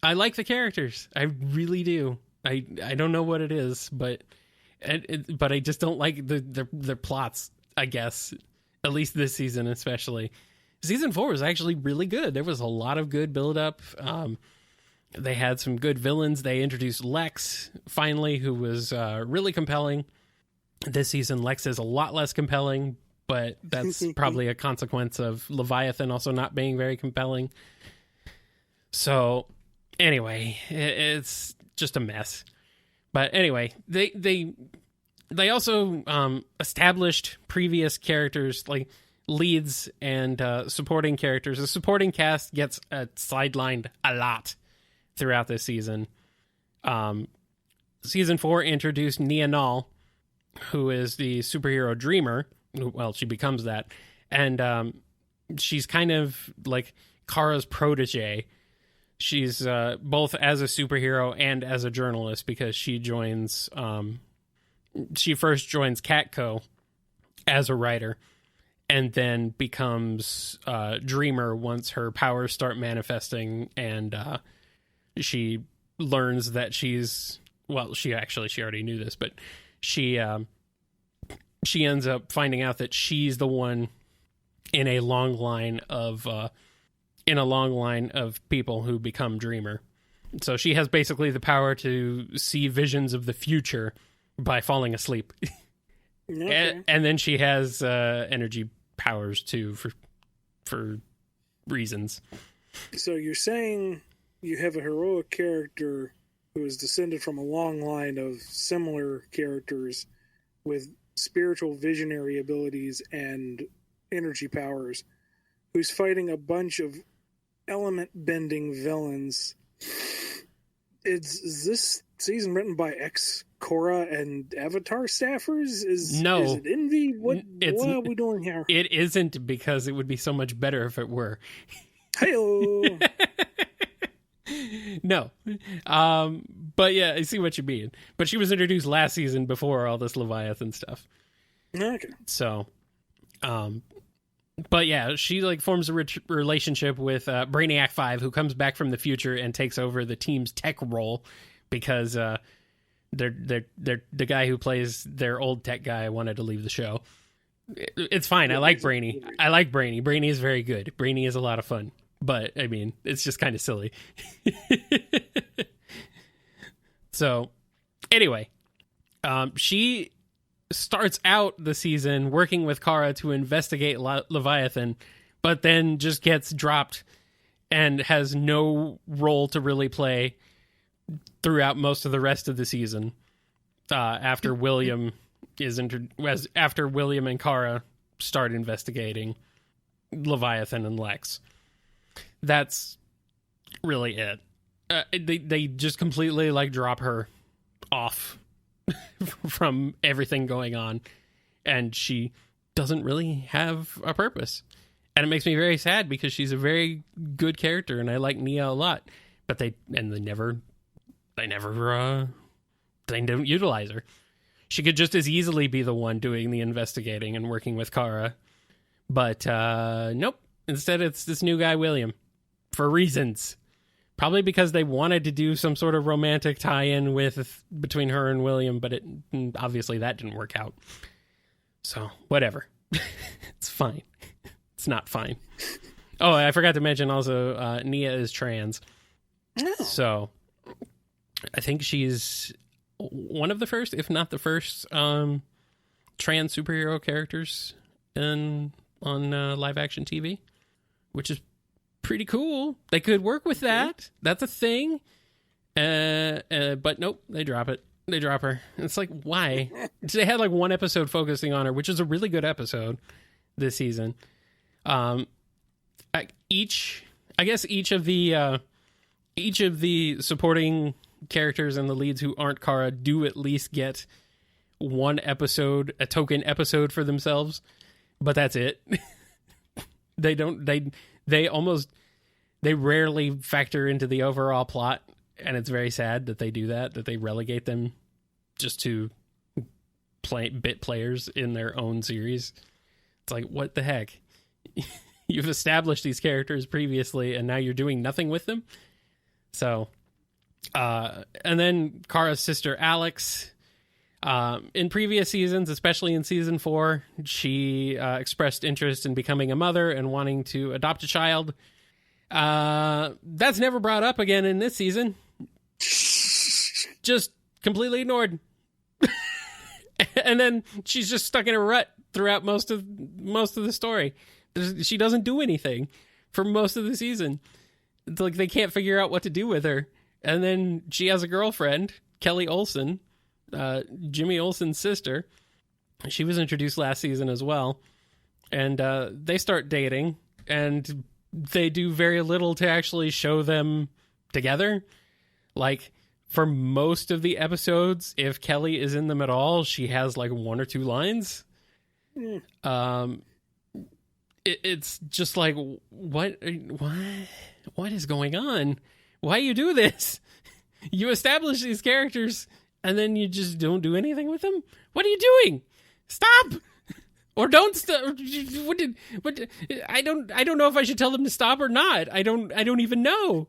Speaker 2: I like the characters. I really do. I don't know what it is, but I just don't like their plots, I guess. At least this season, especially. Season 4 was actually really good. There was a lot of good build-up. They had some good villains. They introduced Lex, finally, who was really compelling. This season, Lex is a lot less compelling, but that's probably a consequence of Leviathan also not being very compelling. So, anyway, it's just a mess. But anyway, they also established previous characters, like leads and supporting characters. The supporting cast gets sidelined a lot throughout this season. Season 4 introduced Nia Nal, who is the superhero Dreamer. Well, she becomes that. And she's kind of like Kara's protege. She's both as a superhero and as a journalist because she joins... she first joins Catco as a writer and then becomes Dreamer once her powers start manifesting, and she learns that she's... Well, she already knew this, but she ends up finding out that she's the one in a long line of people who become Dreamer. So she has basically the power to see visions of the future by falling asleep. Okay. And then she has energy powers too for reasons.
Speaker 1: So you're saying you have a heroic character who is descended from a long line of similar characters with spiritual visionary abilities and energy powers, who's fighting a bunch of element-bending villains. Is this season written by ex-Korra and Avatar staffers?
Speaker 2: No.
Speaker 1: Is it Envy? What are we doing here?
Speaker 2: It isn't, because it would be so much better if it were.
Speaker 1: Hey-o!
Speaker 2: No. But yeah, I see what you mean. But she was introduced last season before all this Leviathan stuff.
Speaker 1: Okay.
Speaker 2: So, but yeah, she like forms a relationship with Brainiac 5, who comes back from the future and takes over the team's tech role because the guy who plays their old tech guy wanted to leave the show. It's fine. I like Brainy. Brainy is very good. Brainy is a lot of fun. But, I mean, it's just kind of silly. So, anyway, she starts out the season working with Kara to investigate Leviathan, but then just gets dropped and has no role to really play throughout most of the rest of the season. After William and Kara start investigating Leviathan and Lex. That's really it. They just completely like drop her off from everything going on, and she doesn't really have a purpose. And it makes me very sad because she's a very good character, and I like Nia a lot. But they don't utilize her. She could just as easily be the one doing the investigating and working with Kara, but nope. Instead, it's this new guy William. For reasons. Probably because they wanted to do some sort of romantic tie-in between her and William, but obviously that didn't work out. So, whatever. It's fine. It's not fine. Oh, I forgot to mention also, Nia is trans. Oh. So, I think she's one of the first, if not the first, trans superhero characters on live-action TV, which is pretty cool. They could work with that. That's a thing. But nope, they drop it. They drop her. It's like, why? They had like one episode focusing on her, which is a really good episode this season. Each of the supporting characters and the leads who aren't Kara do at least get one episode, a token episode for themselves, but that's it. They rarely factor into the overall plot, and it's very sad that they do that they relegate them just to bit players in their own series. It's like, what the heck? You've established these characters previously, and now you're doing nothing with them? So, and then Kara's sister, Alex, in previous seasons, especially in season 4, she expressed interest in becoming a mother and wanting to adopt a child. That's never brought up again in this season. Just completely ignored. And then she's just stuck in a rut throughout most of the story. She doesn't do anything for most of the season. It's like they can't figure out what to do with her. And then she has a girlfriend, Kelly Olsen, Jimmy Olsen's sister. She was introduced last season as well. And they start dating, and they do very little to actually show them together. Like, for most of the episodes, if Kelly is in them at all, she has like 1 or 2 lines. It's just like, what is going on? Why you do this? You establish these characters and then you just don't do anything with them? What are you doing? Stop! Or don't stop. I don't know if I should tell them to stop or not. I don't even know.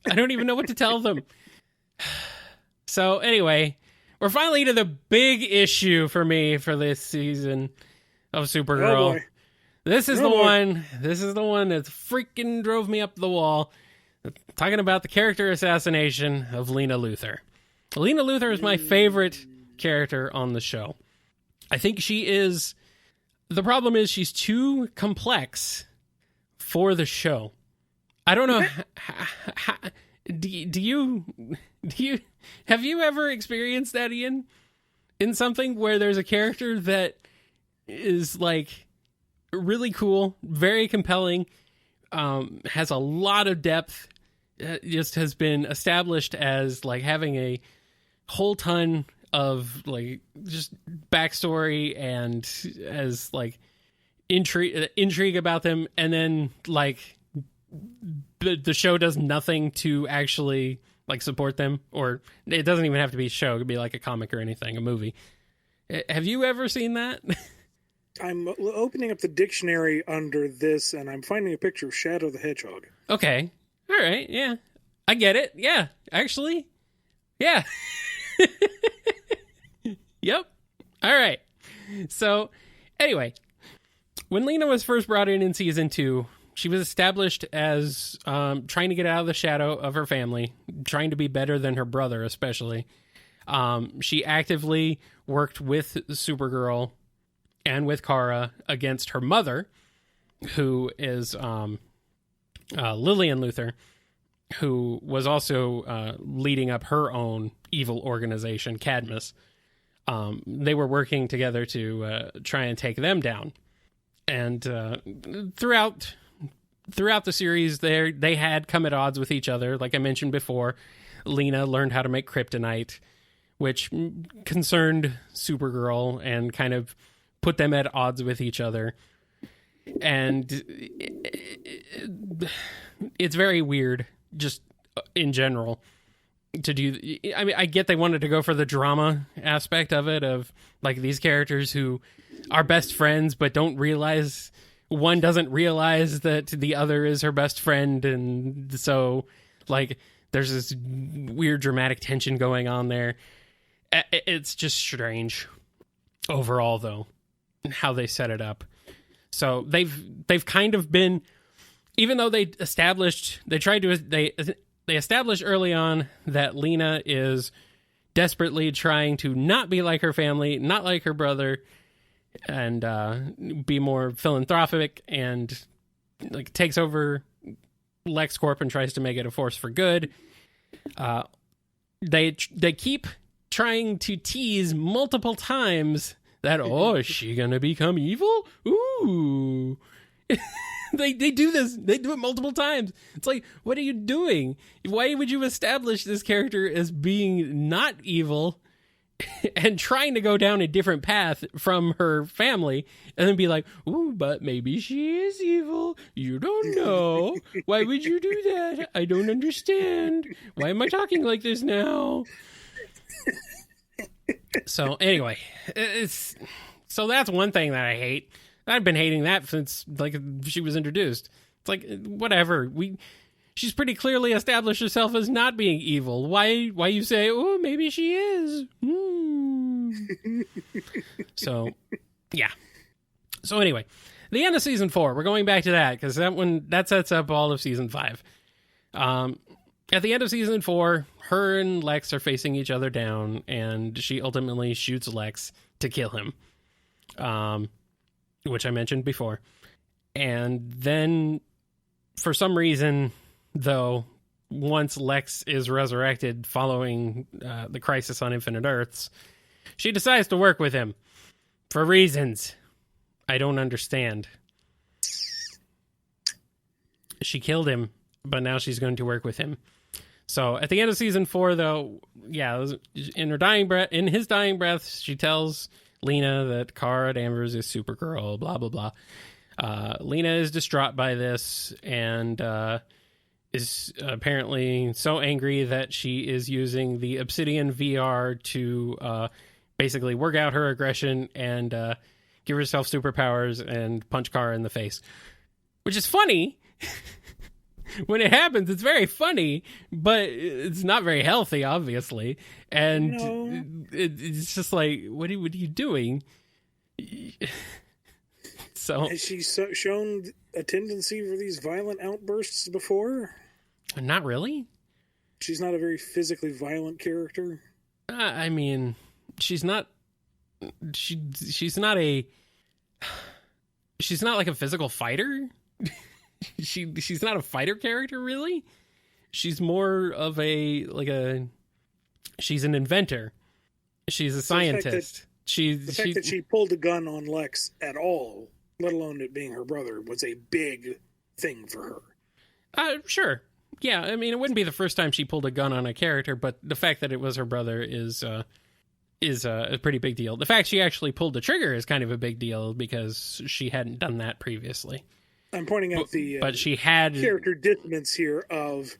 Speaker 2: I don't even know what to tell them. So anyway, we're finally to the big issue for me for this season of Supergirl.
Speaker 1: Oh,
Speaker 2: this is the one. This is the one that freaking drove me up the wall. Talking about the character assassination of Lena Luthor. Lena Luthor is my favorite character on the show. I think she is... The problem is she's too complex for the show. I don't know. Do you have you ever experienced that, Ian? In something where there's a character that is like really cool, very compelling, has a lot of depth, just has been established as like having a whole ton of like just backstory and as like intrigue about them, and then like the show does nothing to actually like support them, or it doesn't even have to be a show. It could be like a comic or anything, a movie. Have you ever seen that?
Speaker 1: I'm opening up the dictionary under this, and I'm finding a picture of Shadow the Hedgehog.
Speaker 2: Okay. All right. Yeah. I get it. Yeah. Actually. Yeah. Yep. All right. So, anyway, when Lena was first brought in season 2, she was established as trying to get out of the shadow of her family, trying to be better than her brother, especially. She actively worked with Supergirl and with Kara against her mother, who is Lillian Luthor, who was also leading up her own evil organization, Cadmus. They were working together to try and take them down. And throughout the series, they had come at odds with each other. Like I mentioned before, Lena learned how to make kryptonite, which concerned Supergirl and kind of put them at odds with each other. And it's very weird, just in general, to do. I mean, I get they wanted to go for the drama aspect of it, of like these characters who are best friends but don't realize, one doesn't realize that the other is her best friend, and so like there's this weird dramatic tension going on there. It's just strange overall, though, how they set it up. So they've kind of been, even though they established early on that Lena is desperately trying to not be like her family, not like her brother, and be more philanthropic, and like takes over LexCorp and tries to make it a force for good. They keep trying to tease multiple times that, oh, is she gonna become evil? Ooh. They do this. They do it multiple times. It's like, what are you doing? Why would you establish this character as being not evil and trying to go down a different path from her family, and then be like, ooh, but maybe she is evil. You don't know. Why would you do that? I don't understand. Why am I talking like this now? So anyway, so that's one thing that I hate. I've been hating that since like she was introduced. It's like, whatever. She's pretty clearly established herself as not being evil. Why you say, oh, maybe she is? So, yeah. So anyway, the end of season 4. We're going back to that because that sets up all of season 5. At the end of season 4, her and Lex are facing each other down, and she ultimately shoots Lex to kill him, which I mentioned before. And then, for some reason, though, once Lex is resurrected following the Crisis on Infinite Earths, she decides to work with him for reasons I don't understand. She killed him, but now she's going to work with him. So at the end of season 4, though, yeah, in his dying breath, she tells Lena that Kara Danvers is Supergirl, blah, blah, blah. Lena is distraught by this and is apparently so angry that she is using the Obsidian VR to basically work out her aggression and give herself superpowers and punch Kara in the face. Which is funny. When it happens, it's very funny, but it's not very healthy, obviously. And it's just like, what are you doing? So
Speaker 1: has she shown a tendency for these violent outbursts before?
Speaker 2: Not really.
Speaker 1: She's not a very physically violent character.
Speaker 2: I mean, she's not like a physical fighter. She's not a fighter character, really. She's more of she's an inventor. She's a scientist.
Speaker 1: The fact that she pulled a gun on Lex at all, let alone it being her brother, was a big thing for her.
Speaker 2: Sure. Yeah, I mean, it wouldn't be the first time she pulled a gun on a character, but the fact that it was her brother is a pretty big deal. The fact she actually pulled the trigger is kind of a big deal because she hadn't done that previously.
Speaker 1: I'm pointing out
Speaker 2: but she had
Speaker 1: character dissonance here of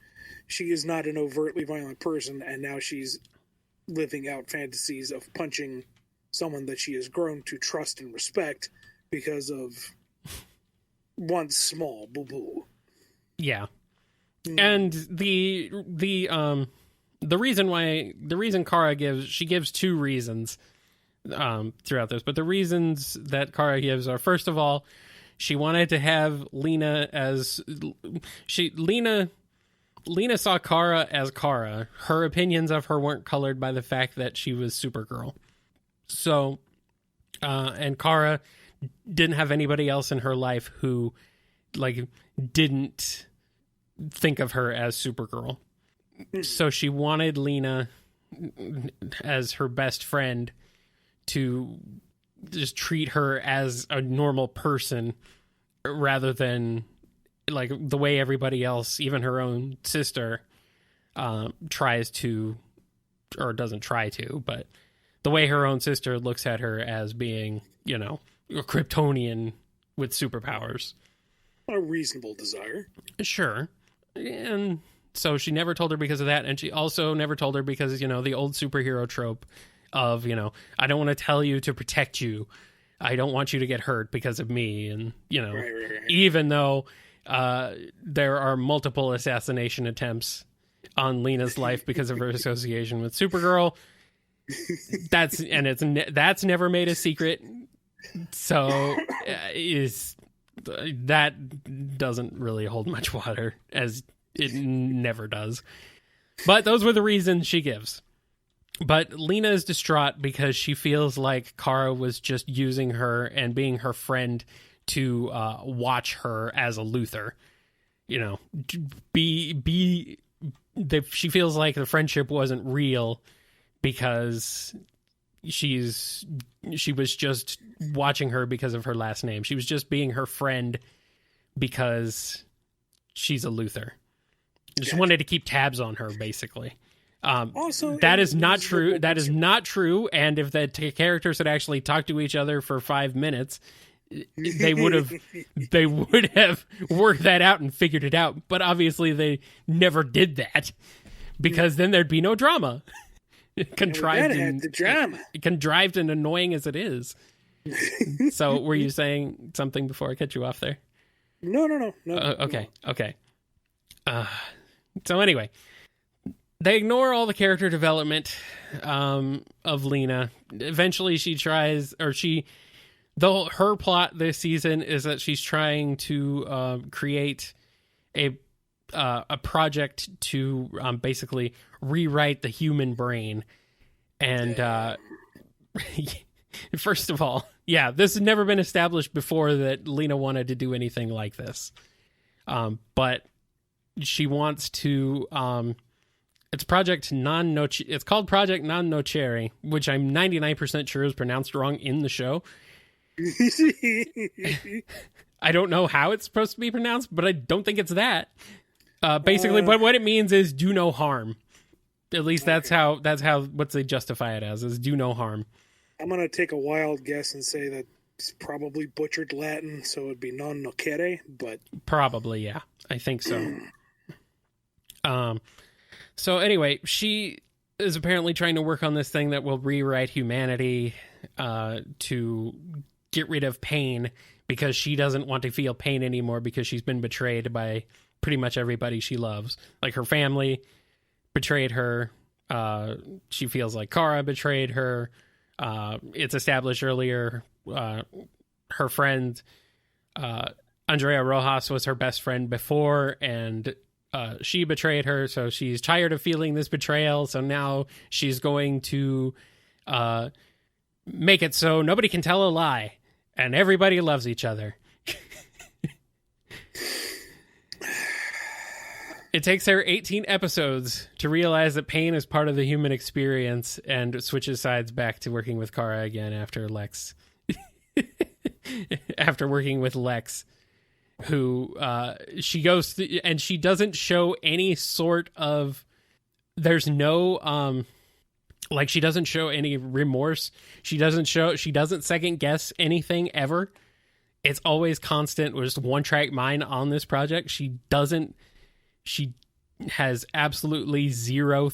Speaker 1: she is not an overtly violent person, and now she's living out fantasies of punching someone that she has grown to trust and respect because of one small boo-boo.
Speaker 2: Yeah. And the reason Kara gives two reasons throughout this, but the reasons that Kara gives are, first of all, she wanted to have Lena Lena saw Kara as Kara. Her opinions of her weren't colored by the fact that she was Supergirl. So, and Kara didn't have anybody else in her life who, didn't think of her as Supergirl. So she wanted Lena as her best friend to just treat her as a normal person rather than the way everybody else, even her own sister, tries to, or doesn't try to, but the way her own sister looks at her as being, a Kryptonian with superpowers.
Speaker 1: A reasonable desire.
Speaker 2: Sure. And so she never told her because of that. And she also never told her because, the old superhero trope of, I don't want to tell you to protect you. I don't want you to get hurt because of me. And,
Speaker 1: right.
Speaker 2: Even though there are multiple assassination attempts on Lena's life because of her association with Supergirl, that's never made a secret. So that doesn't really hold much water, as it never does. But those were the reasons she gives. But Lena is distraught because she feels like Kara was just using her and being her friend to watch her as a Luther. She feels like the friendship wasn't real because she was just watching her because of her last name. She was just being her friend because she's a Luther. Just wanted to keep tabs on her, basically.
Speaker 1: Also,
Speaker 2: that is not true. That is not true. And if the characters had actually talked to each other for 5 minutes, they would have worked that out and figured it out. But obviously, they never did that because then there'd be no drama. Contrived and annoying as it is. So, were you saying something before I cut you off there?
Speaker 1: No.
Speaker 2: Okay. So anyway, they ignore all the character development of Lena. Eventually, she tries, though her plot this season is that she's trying to create a project to basically rewrite the human brain. And first of all, this has never been established before that Lena wanted to do anything like this. But she wants to. It's it's called Project Non Nocere, which I'm 99% sure is pronounced wrong in the show. I don't know how it's supposed to be pronounced, but I don't think it's that. Basically, but what it means is do no harm. At least that's how what they justify it as, is do no harm.
Speaker 1: I'm going to take a wild guess and say that it's probably butchered Latin, so it'd be non nocere, but...
Speaker 2: Probably, yeah. I think so. So anyway, she is apparently trying to work on this thing that will rewrite humanity to get rid of pain, because she doesn't want to feel pain anymore because she's been betrayed by pretty much everybody she loves. Like, her family betrayed her. She feels like Kara betrayed her. It's established earlier, her friend Andrea Rojas was her best friend before, and she betrayed her, so she's tired of feeling this betrayal, so now she's going to make it so nobody can tell a lie, and everybody loves each other. It takes her 18 episodes to realize that pain is part of the human experience, and switches sides back to working with Kara again after Lex. After working with Lex, who she goes through, and she doesn't show any sort of, there's no like, she doesn't show any remorse. She doesn't second guess anything ever. It's always constant, just one track mind on this project. She has absolutely zero,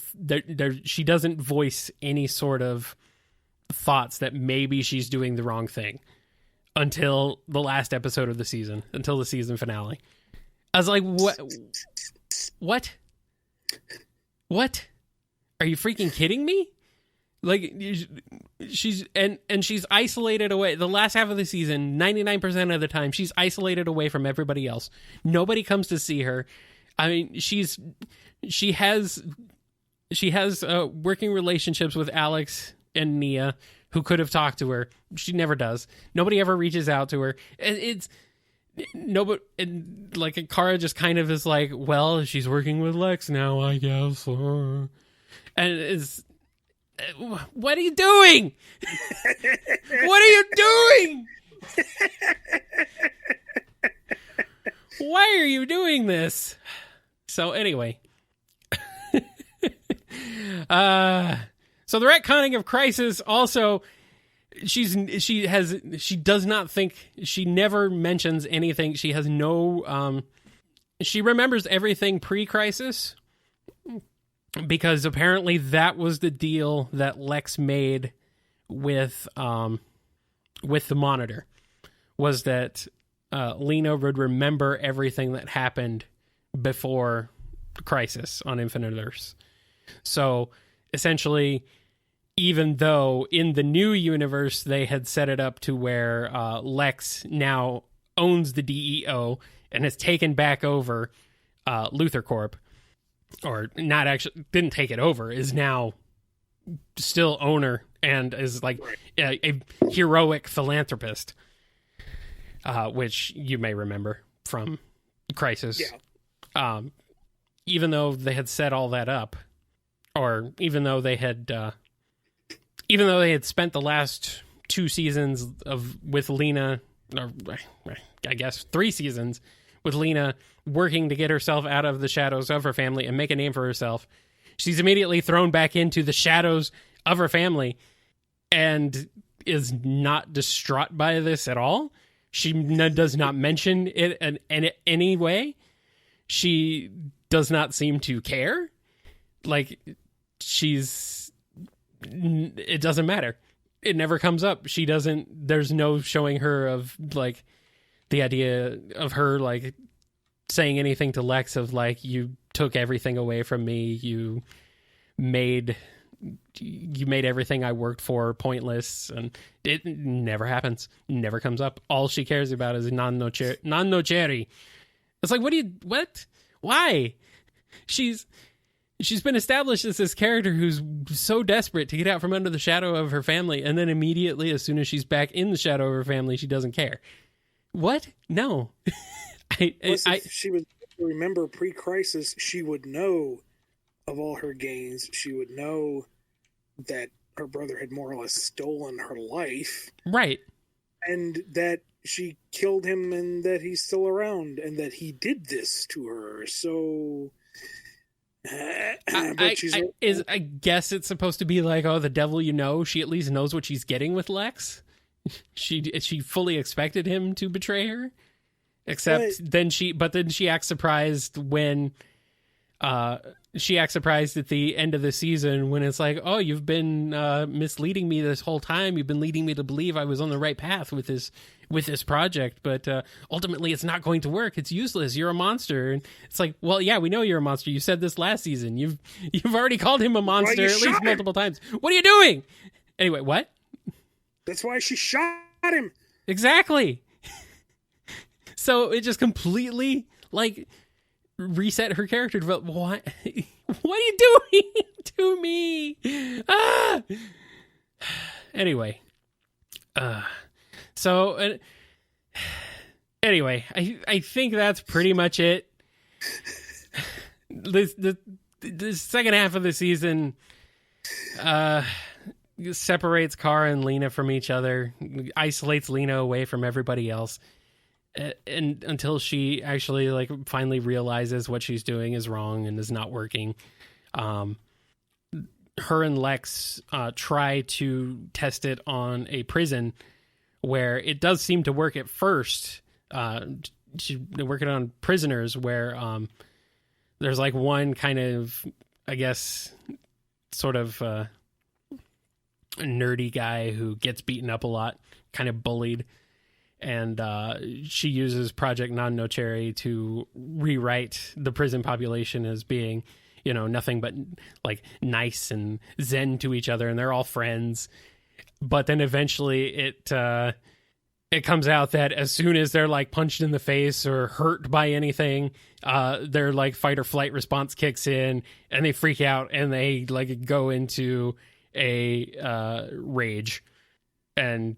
Speaker 2: she doesn't voice any sort of thoughts that maybe she's doing the wrong thing until the last episode of the season, until the season finale. I was like, what? Are you freaking kidding me? Like, she's isolated away. The last half of the season, 99% of the time, she's isolated away from everybody else. Nobody comes to see her. I mean, she has working relationships with Alex and Nia, who could have talked to her. She never does. Nobody ever reaches out to her. And like, Kara just kind of is like, well, she's working with Lex now, I guess. And it's, what are you doing? What are you doing? Why are you doing this? So anyway, so the retconning of Crisis also, she does not think, she never mentions anything. She has no, she remembers everything pre-Crisis, because apparently that was the deal that Lex made with the Monitor, was that Lena would remember everything that happened before Crisis on Infinite Earths. So essentially, even though in the new universe they had set it up to where Lex now owns the DEO and has taken back over Luthor Corp, or not actually, didn't take it over, is now still owner and is like a heroic philanthropist, which you may remember from Crisis. Yeah. Even though they had set all that up, or even though they had spent the last 2 seasons with Lena, or I guess 3 seasons with Lena working to get herself out of the shadows of her family and make a name for herself, she's immediately thrown back into the shadows of her family and is not distraught by this at all. She does not mention it in any way. She does not seem to care. Like, it doesn't matter. It never comes up. There's no showing her of, like, the idea of her, like, saying anything to Lex of, like, you took everything away from me. You made everything I worked for pointless, and it never happens. Never comes up. All she cares about is non no cherry. It's like, what? Why? She's been established as this character who's so desperate to get out from under the shadow of her family, and then immediately, as soon as she's back in the shadow of her family, she doesn't care. What? No.
Speaker 1: If she would remember pre-Crisis, she would know of all her gains. She would know that her brother had more or less stolen her life.
Speaker 2: Right.
Speaker 1: And that she killed him, and that he's still around, and that he did this to her. So...
Speaker 2: I guess it's supposed to be like, oh, the devil you know. She at least knows what she's getting with Lex. She fully expected him to betray her, except then she acts surprised when she acts surprised at the end of the season when it's like, oh, you've been misleading me this whole time. You've been leading me to believe I was on the right path with this project, but ultimately it's not going to work. It's useless. You're a monster. And it's like, well, yeah, we know you're a monster. You said this last season. You've already called him a monster at least multiple times. What are you doing? Anyway, what?
Speaker 1: That's why she shot him.
Speaker 2: Exactly. So it just completely, like, reset her character development. What are you doing to me? Ah! Anyway. So anyway, I think that's pretty much it. The second half of the season separates Kara and Lena from each other, isolates Lena away from everybody else, and until she actually like finally realizes what she's doing is wrong and is not working. Her and Lex try to test it on a prison where it does seem to work at first. They're working on prisoners where there's like one kind of, I guess, sort of a nerdy guy who gets beaten up a lot, kind of bullied. And she uses Project Non-Nocere to rewrite the prison population as being, you know, nothing but like nice and zen to each other, and they're all friends. But then eventually it comes out that as soon as they're like punched in the face or hurt by anything, their like fight or flight response kicks in and they freak out and they like go into a rage. And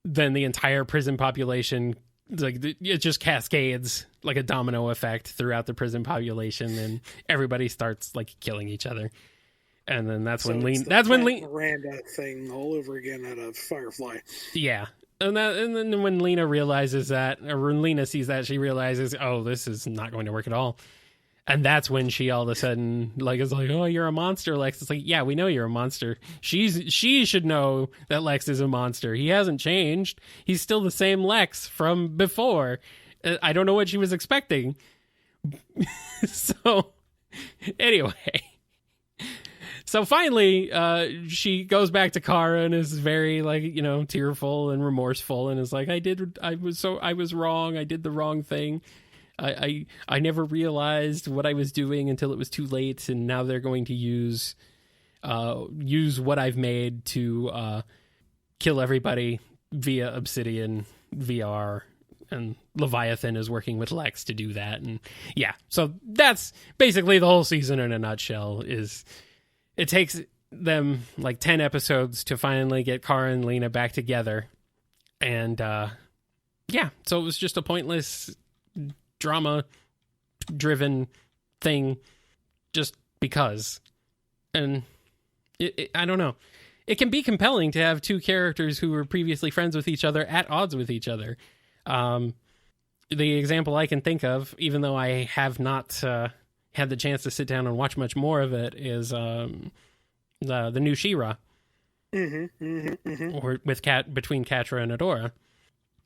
Speaker 2: then the entire prison population, like it just cascades like a domino effect throughout the prison population, and everybody starts like killing each other. And then that's when
Speaker 1: Miranda thing all over again out of Firefly.
Speaker 2: Yeah. And then when Lena realizes that, or when Lena sees that, she realizes, oh, this is not going to work at all. And that's when she all of a sudden like is like, oh, you're a monster, Lex. It's like, yeah, we know you're a monster. She should know that Lex is a monster. He hasn't changed. He's still the same Lex from before. I don't know what she was expecting. So anyway. So finally, she goes back to Kara and is very like, you know, tearful and remorseful and is like, I was wrong. I did the wrong thing. I never realized what I was doing until it was too late. And now they're going to use what I've made to kill everybody via Obsidian VR. And Leviathan is working with Lex to do that. And yeah, so that's basically the whole season in a nutshell. Is it takes them like 10 episodes to finally get Kara and Lena back together. And yeah, so it was just a pointless drama-driven thing just because. And I don't know. It can be compelling to have two characters who were previously friends with each other at odds with each other. The example I can think of, even though I have not had the chance to sit down and watch much more of it, is the new She-Ra, or between Catra and Adora,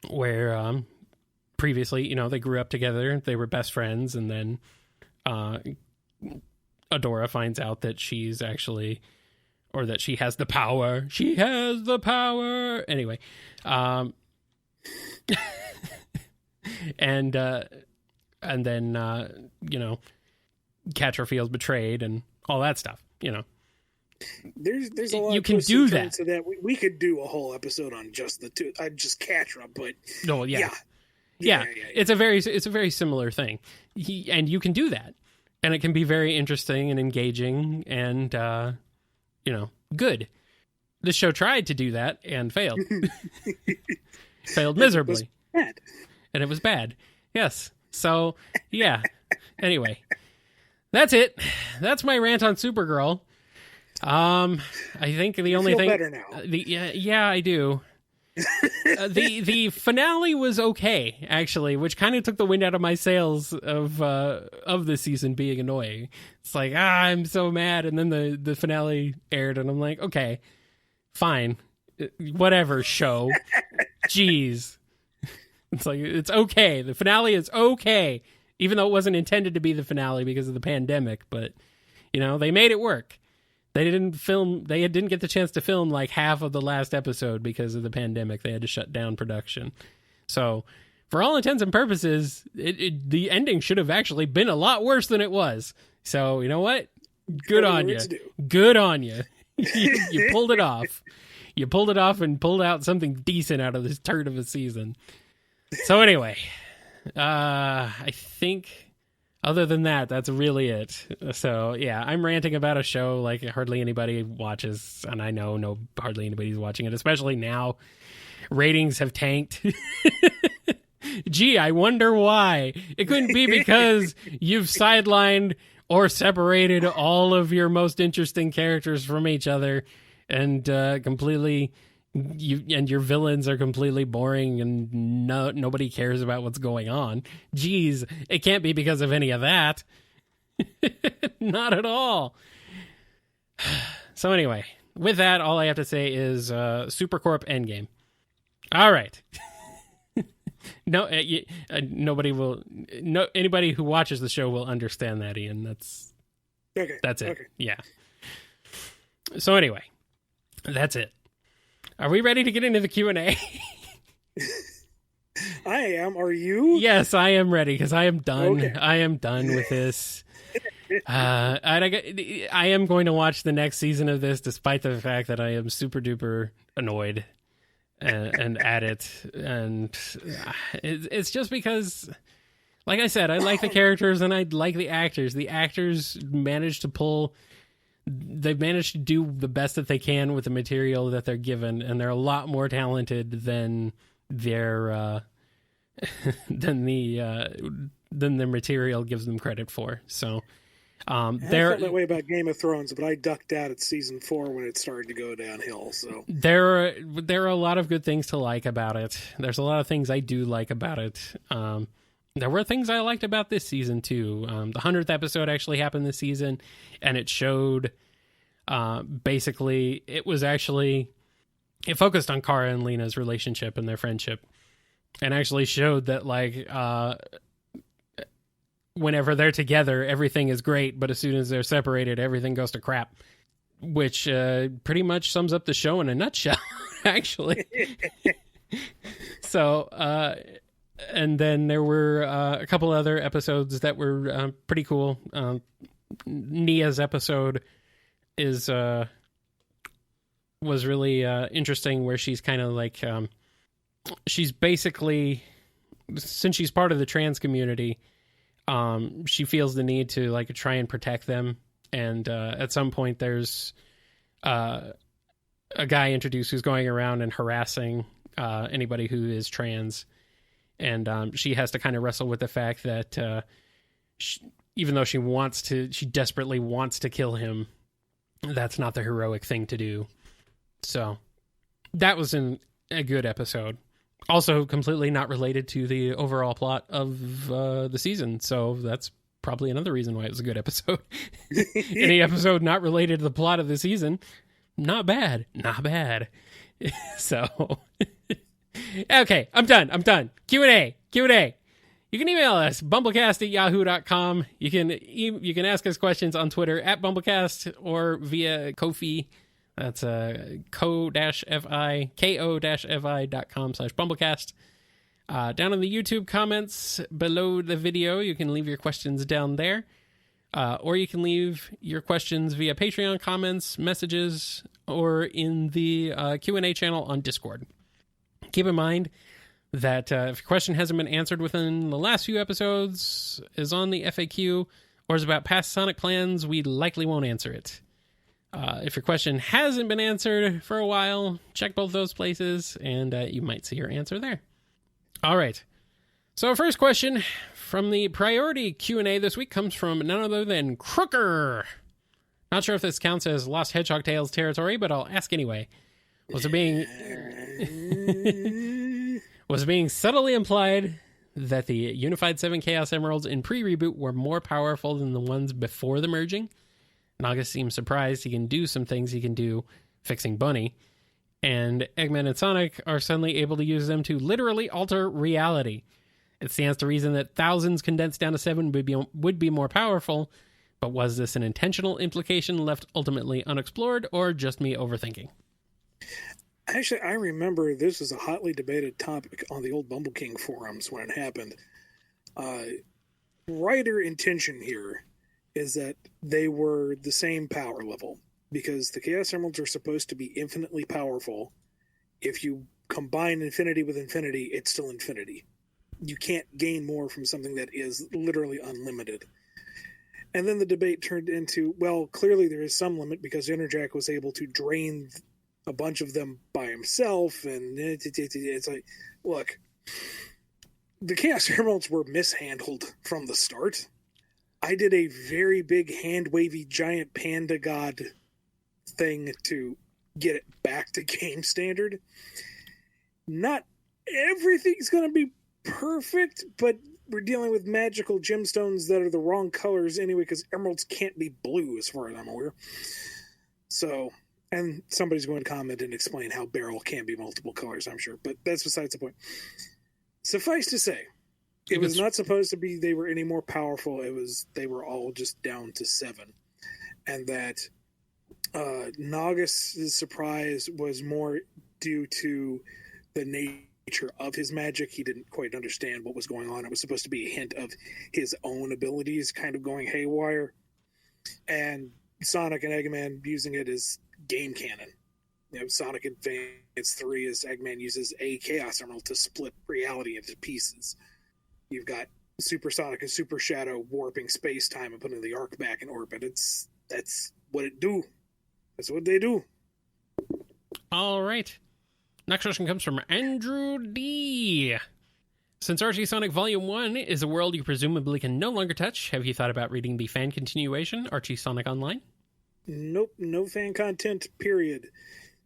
Speaker 2: where previously, you know, they grew up together, they were best friends, and then Adora finds out that she's actually, or that she has the power. She has the power. Anyway, and then you know, Catra feels betrayed and all that stuff. You know,
Speaker 1: there's a lot.
Speaker 2: You
Speaker 1: of
Speaker 2: can do that.
Speaker 1: So that we could do a whole episode on just the two, just Catra. But
Speaker 2: no, yeah. It's a very similar thing. And you can do that, and it can be very interesting and engaging and you know, good. This show tried to do that and failed. Failed miserably. And it was bad. Yes. So, yeah. Anyway, that's it. That's my rant on Supergirl. I think the only thing
Speaker 1: better now.
Speaker 2: Yeah, I do. The finale was okay, actually, which kind of took the wind out of my sails of the season being annoying. It's like, I'm so mad, and then the finale aired, and I'm like, okay, fine, whatever, show. Jeez. It's like, it's okay. The finale is okay, even though it wasn't intended to be the finale because of the pandemic, but, you know, they made it work. They didn't get the chance to film like half of the last episode because of the pandemic. They had to shut down production. So for all intents and purposes, the ending should have actually been a lot worse than it was. So you know what? Good on you. Good on you. You pulled it off. You pulled it off and pulled out something decent out of this turd of a season. So anyway, I think Other than that, that's really it. So, yeah, I'm ranting about a show like hardly anybody watches, and I know hardly anybody's watching it, especially now. Ratings have tanked. Gee, I wonder why. It couldn't be because you've sidelined or separated all of your most interesting characters from each other and completely... and your villains are completely boring and nobody cares about what's going on. Jeez, it can't be because of any of that. Not at all. So anyway, with that, all I have to say is Supercorp Endgame. All right. Nobody will. No, anybody who watches the show will understand that, Ian. That's okay. That's it. Okay. Yeah. So anyway, that's it. Are we ready to get into the Q&A?
Speaker 1: I am. Are you?
Speaker 2: Yes, I am ready because I am done. Okay. I am done with this. I am going to watch the next season of this, despite the fact that I am super duper annoyed and at it. And it's just because, like I said, I like the characters and I like the actors. The actors they've managed to do the best that they can with the material that they're given, and they're a lot more talented than their material gives them credit for. So I felt
Speaker 1: that way about Game of Thrones, but I ducked out at season 4 when it started to go downhill. So
Speaker 2: there are a lot of good things to like about it. There's a lot of things I do like about it. There were things I liked about this season, too. The 100th episode actually happened this season, and it showed, basically, it focused on Kara and Lena's relationship and their friendship, and actually showed that, like, whenever they're together, everything is great, but as soon as they're separated, everything goes to crap, which pretty much sums up the show in a nutshell, actually. So, and then there were a couple other episodes that were pretty cool. Nia's episode was really interesting, where she's kind of like she's basically, since she's part of the trans community, she feels the need to like try and protect them. And at some point, there's a guy introduced who's going around and harassing anybody who is trans. And she has to kind of wrestle with the fact that even though she desperately wants to kill him, that's not the heroic thing to do. So that was a good episode. Also completely not related to the overall plot of the season. So that's probably another reason why it was a good episode. Any episode not related to the plot of the season, not bad. Not bad. So... Okay, I'm done. Q&A. You can email us, BumbleKast@yahoo.com. You can ask us questions on Twitter @BumbleKast or via Ko-fi. That's ko-fi.com/BumbleKast. Down in the YouTube comments below the video, you can leave your questions down there. Or you can leave your questions via Patreon comments, messages, or in the Q&A channel on Discord. Keep in mind that if your question hasn't been answered within the last few episodes, is on the FAQ, or is about past Sonic plans, we likely won't answer it. If your question hasn't been answered for a while, check both those places, and you might see your answer there. All right. So our first question from the priority Q&A this week comes from none other than Crooker. Not sure if this counts as Lost Hedgehog Tales territory, but I'll ask anyway. Was it being subtly implied that the Unified 7 Chaos Emeralds in pre-reboot were more powerful than the ones before the merging? Naugus seems surprised he can do some things he can do, fixing Bunnie, and Eggman and Sonic are suddenly able to use them to literally alter reality. It stands to reason that thousands condensed down to 7 would be more powerful, but was this an intentional implication left ultimately unexplored, or just me overthinking?
Speaker 1: Actually, I remember this was a hotly debated topic on the old Bumble King forums when it happened. Writer intention here is that they were the same power level, because the Chaos Emeralds are supposed to be infinitely powerful. If you combine infinity with infinity, it's still infinity. You can't gain more from something that is literally unlimited. And then the debate turned into, well, clearly there is some limit because Interjack was able to drain a bunch of them by himself. And it's like, look, the Chaos Emeralds were mishandled from the start. I did a very big hand-wavy giant panda god thing to get it back to game standard. Not everything's going to be perfect, but we're dealing with magical gemstones that are the wrong colors anyway, because emeralds can't be blue as far as I'm aware. So, and somebody's going to comment and explain how beryl can be multiple colors, I'm sure, but that's besides the point. Suffice to say, it was not supposed to be they were any more powerful. It was they were all just down to 7. And that Naugus' surprise was more due to the nature of his magic. He didn't quite understand what was going on. It was supposed to be a hint of his own abilities kind of going haywire. And Sonic and Eggman using it as game canon. You know, Sonic Advance 3 is Eggman uses a Chaos Emerald to split reality into pieces. You've got Super Sonic and Super Shadow warping space-time and putting the Arc back in orbit. That's what it do. That's what they do.
Speaker 2: All right. Next question comes from Andrew D. Since Archie Sonic Volume 1 is a world you presumably can no longer touch, have you thought about reading the fan continuation, Archie Sonic Online?
Speaker 1: Nope, no fan content, period.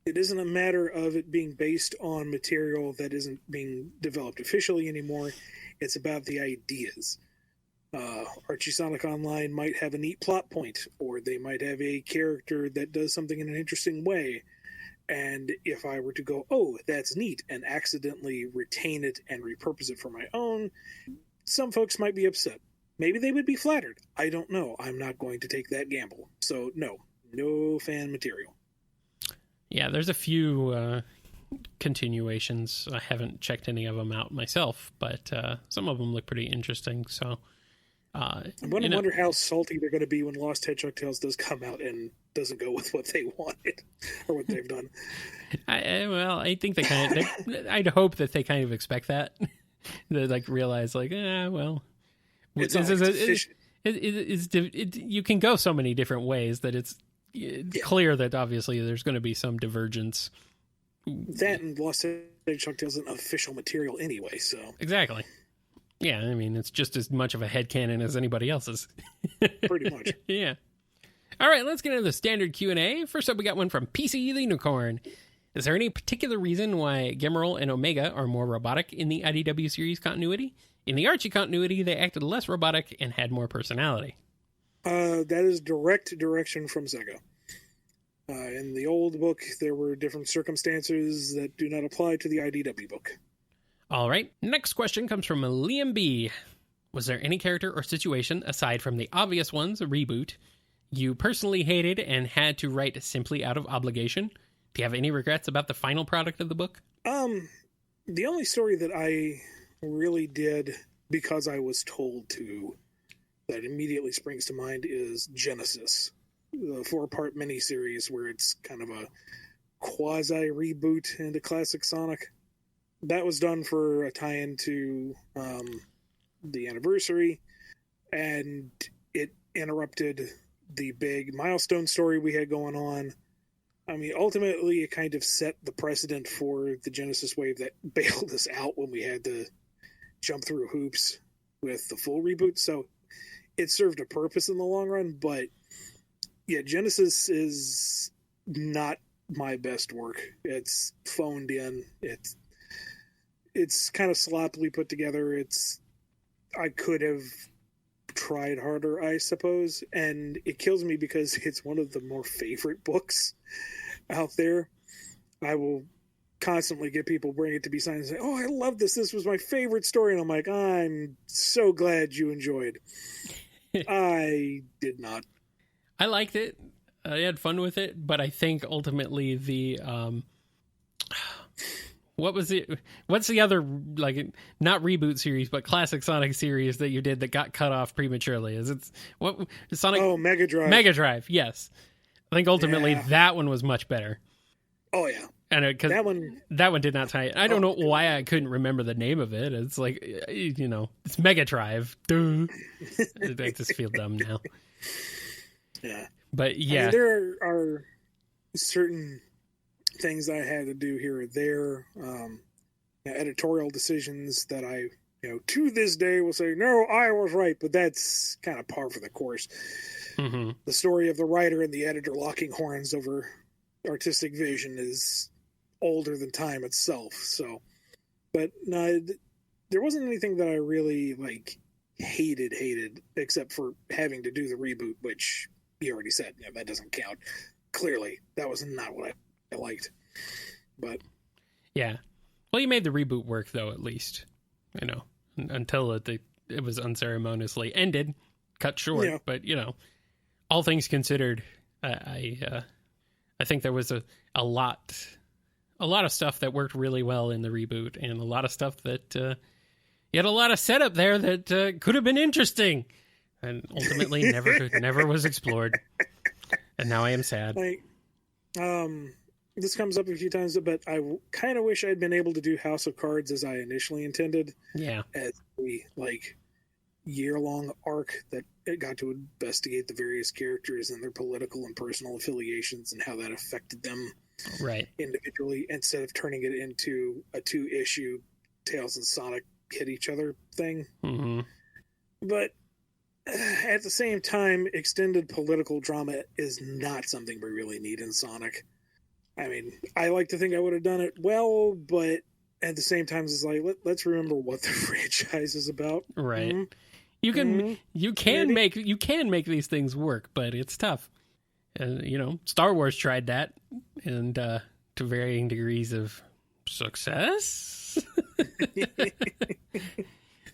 Speaker 1: It isn't a matter of it being based on material that isn't being developed officially anymore. It's about the ideas. Archie Sonic Online might have a neat plot point, or they might have a character that does something in an interesting way. And if I were to go, oh, that's neat, and accidentally retain it and repurpose it for my own, some folks might be upset. Maybe they would be flattered. I don't know. I'm not going to take that gamble. So, no fan material.
Speaker 2: Yeah, there's a few continuations. I haven't checked any of them out myself, but some of them look pretty interesting. So,
Speaker 1: I'm going to wonder how salty they're going to be when Lost Hedgehog Tales does come out and doesn't go with what they wanted or what they've done.
Speaker 2: I think they kind of. I'd hope that they kind of expect that. They realize well, you can go so many different ways that it's clear that obviously there's going to be some divergence.
Speaker 1: That and Lost Hedgehog Tales isn't official material anyway, so
Speaker 2: exactly. Yeah, I mean it's just as much of a headcanon as anybody else's.
Speaker 1: Pretty much.
Speaker 2: Yeah. All right, let's get into the standard Q&A. First up, we got one from PC the Unicorn. Is there any particular reason why Gemerl and Omega are more robotic in the IDW series continuity? In the Archie continuity, they acted less robotic and had more personality.
Speaker 1: That is direct direction from Sega. In the old book, there were different circumstances that do not apply to the IDW book.
Speaker 2: All right, next question comes from Liam B. Was there any character or situation, aside from the obvious ones, a reboot, you personally hated and had to write simply out of obligation? Do you have any regrets about the final product of the book?
Speaker 1: The only story that I really did because I was told to that immediately springs to mind is Genesis, the 4-part miniseries where it's kind of a quasi reboot into classic Sonic. That was done for a tie-in to the anniversary, and it interrupted the big milestone story we had going on. I mean, ultimately, it kind of set the precedent for the Genesis wave that bailed us out when we had to jump through hoops with the full reboot. So it served a purpose in the long run. But yeah, Genesis is not my best work. It's phoned in. It's kind of sloppily put together. I could have tried harder, I suppose, and it kills me because it's one of the more favorite books out there. I will constantly get people bring it to be signed and say, oh, I love this. This was my favorite story. And I'm like, I'm so glad you enjoyed. I did not.
Speaker 2: I liked it. I had fun with it, but I think ultimately the what's the other, not reboot series, but classic Sonic series that you did that got cut off prematurely? Sonic?
Speaker 1: Oh, Mega Drive.
Speaker 2: Mega Drive, yes. I think ultimately that one was much better.
Speaker 1: Oh, yeah.
Speaker 2: And because that one did not tie it. I don't know why I couldn't remember the name of it. It's it's Mega Drive. Duh. I just feel dumb now.
Speaker 1: Yeah.
Speaker 2: But yeah.
Speaker 1: I mean, there are certain things I had to do here or there, editorial decisions that I, to this day will say, no, I was right, but that's kind of par for the course.
Speaker 2: Mm-hmm.
Speaker 1: The story of the writer and the editor locking horns over artistic vision is older than time itself. So, but no, there wasn't anything that I really hated, except for having to do the reboot, which you already said, that doesn't count. Clearly, that was not what I liked. But
Speaker 2: yeah, well, you made the reboot work though, at least, until it was unceremoniously ended, cut short. Yeah. But all things considered, I think there was a lot of stuff that worked really well in the reboot, and a lot of stuff that you had a lot of setup there that could have been interesting, and ultimately never was explored. And now I am sad.
Speaker 1: This comes up a few times, but I kind of wish I'd been able to do House of Cards as I initially intended.
Speaker 2: Yeah,
Speaker 1: as a year-long arc that it got to investigate the various characters and their political and personal affiliations and how that affected them individually, instead of turning it into a 2-issue Tails and Sonic hit each other thing.
Speaker 2: Mm-hmm.
Speaker 1: But at the same time, extended political drama is not something we really need in Sonic. I mean, I like to think I would have done it well, but at the same time, it's let's remember what the franchise is about.
Speaker 2: Right.
Speaker 1: Mm-hmm.
Speaker 2: You can make these things work, but it's tough. Star Wars tried that, and to varying degrees of success.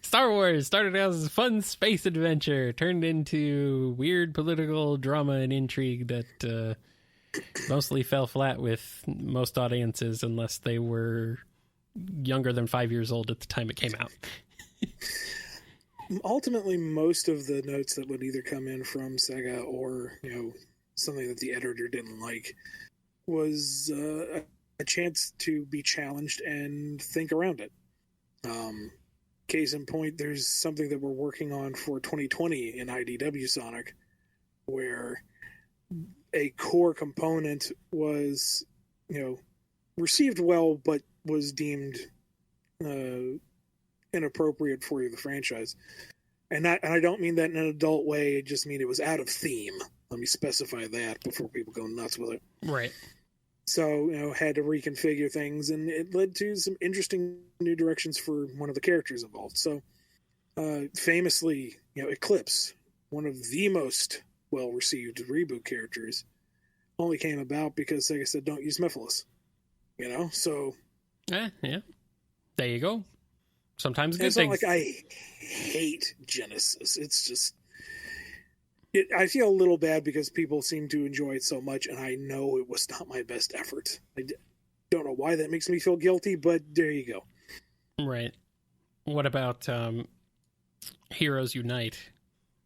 Speaker 2: Star Wars started out as a fun space adventure, turned into weird political drama and intrigue that mostly fell flat with most audiences, unless they were younger than 5 years old at the time it came out.
Speaker 1: Ultimately, most of the notes that would either come in from Sega or something that the editor didn't like was a chance to be challenged and think around it. Case in point, there's something that we're working on for 2020 in IDW Sonic, where a core component was, received well, but was deemed inappropriate for the franchise. And I don't mean that in an adult way. I just mean it was out of theme. Let me specify that before people go nuts with it.
Speaker 2: Right.
Speaker 1: So, had to reconfigure things, and it led to some interesting new directions for one of the characters involved. So, famously, Eclipse, one of the most well-received reboot characters, only came about because, like I said, don't use Mephiles. So...
Speaker 2: Yeah. There you go. Sometimes good
Speaker 1: it's
Speaker 2: things.
Speaker 1: It's not like I hate Genesis. It's just... I feel a little bad because people seem to enjoy it so much, and I know it was not my best effort. I don't know why that makes me feel guilty, but there you go.
Speaker 2: Right. What about Heroes Unite?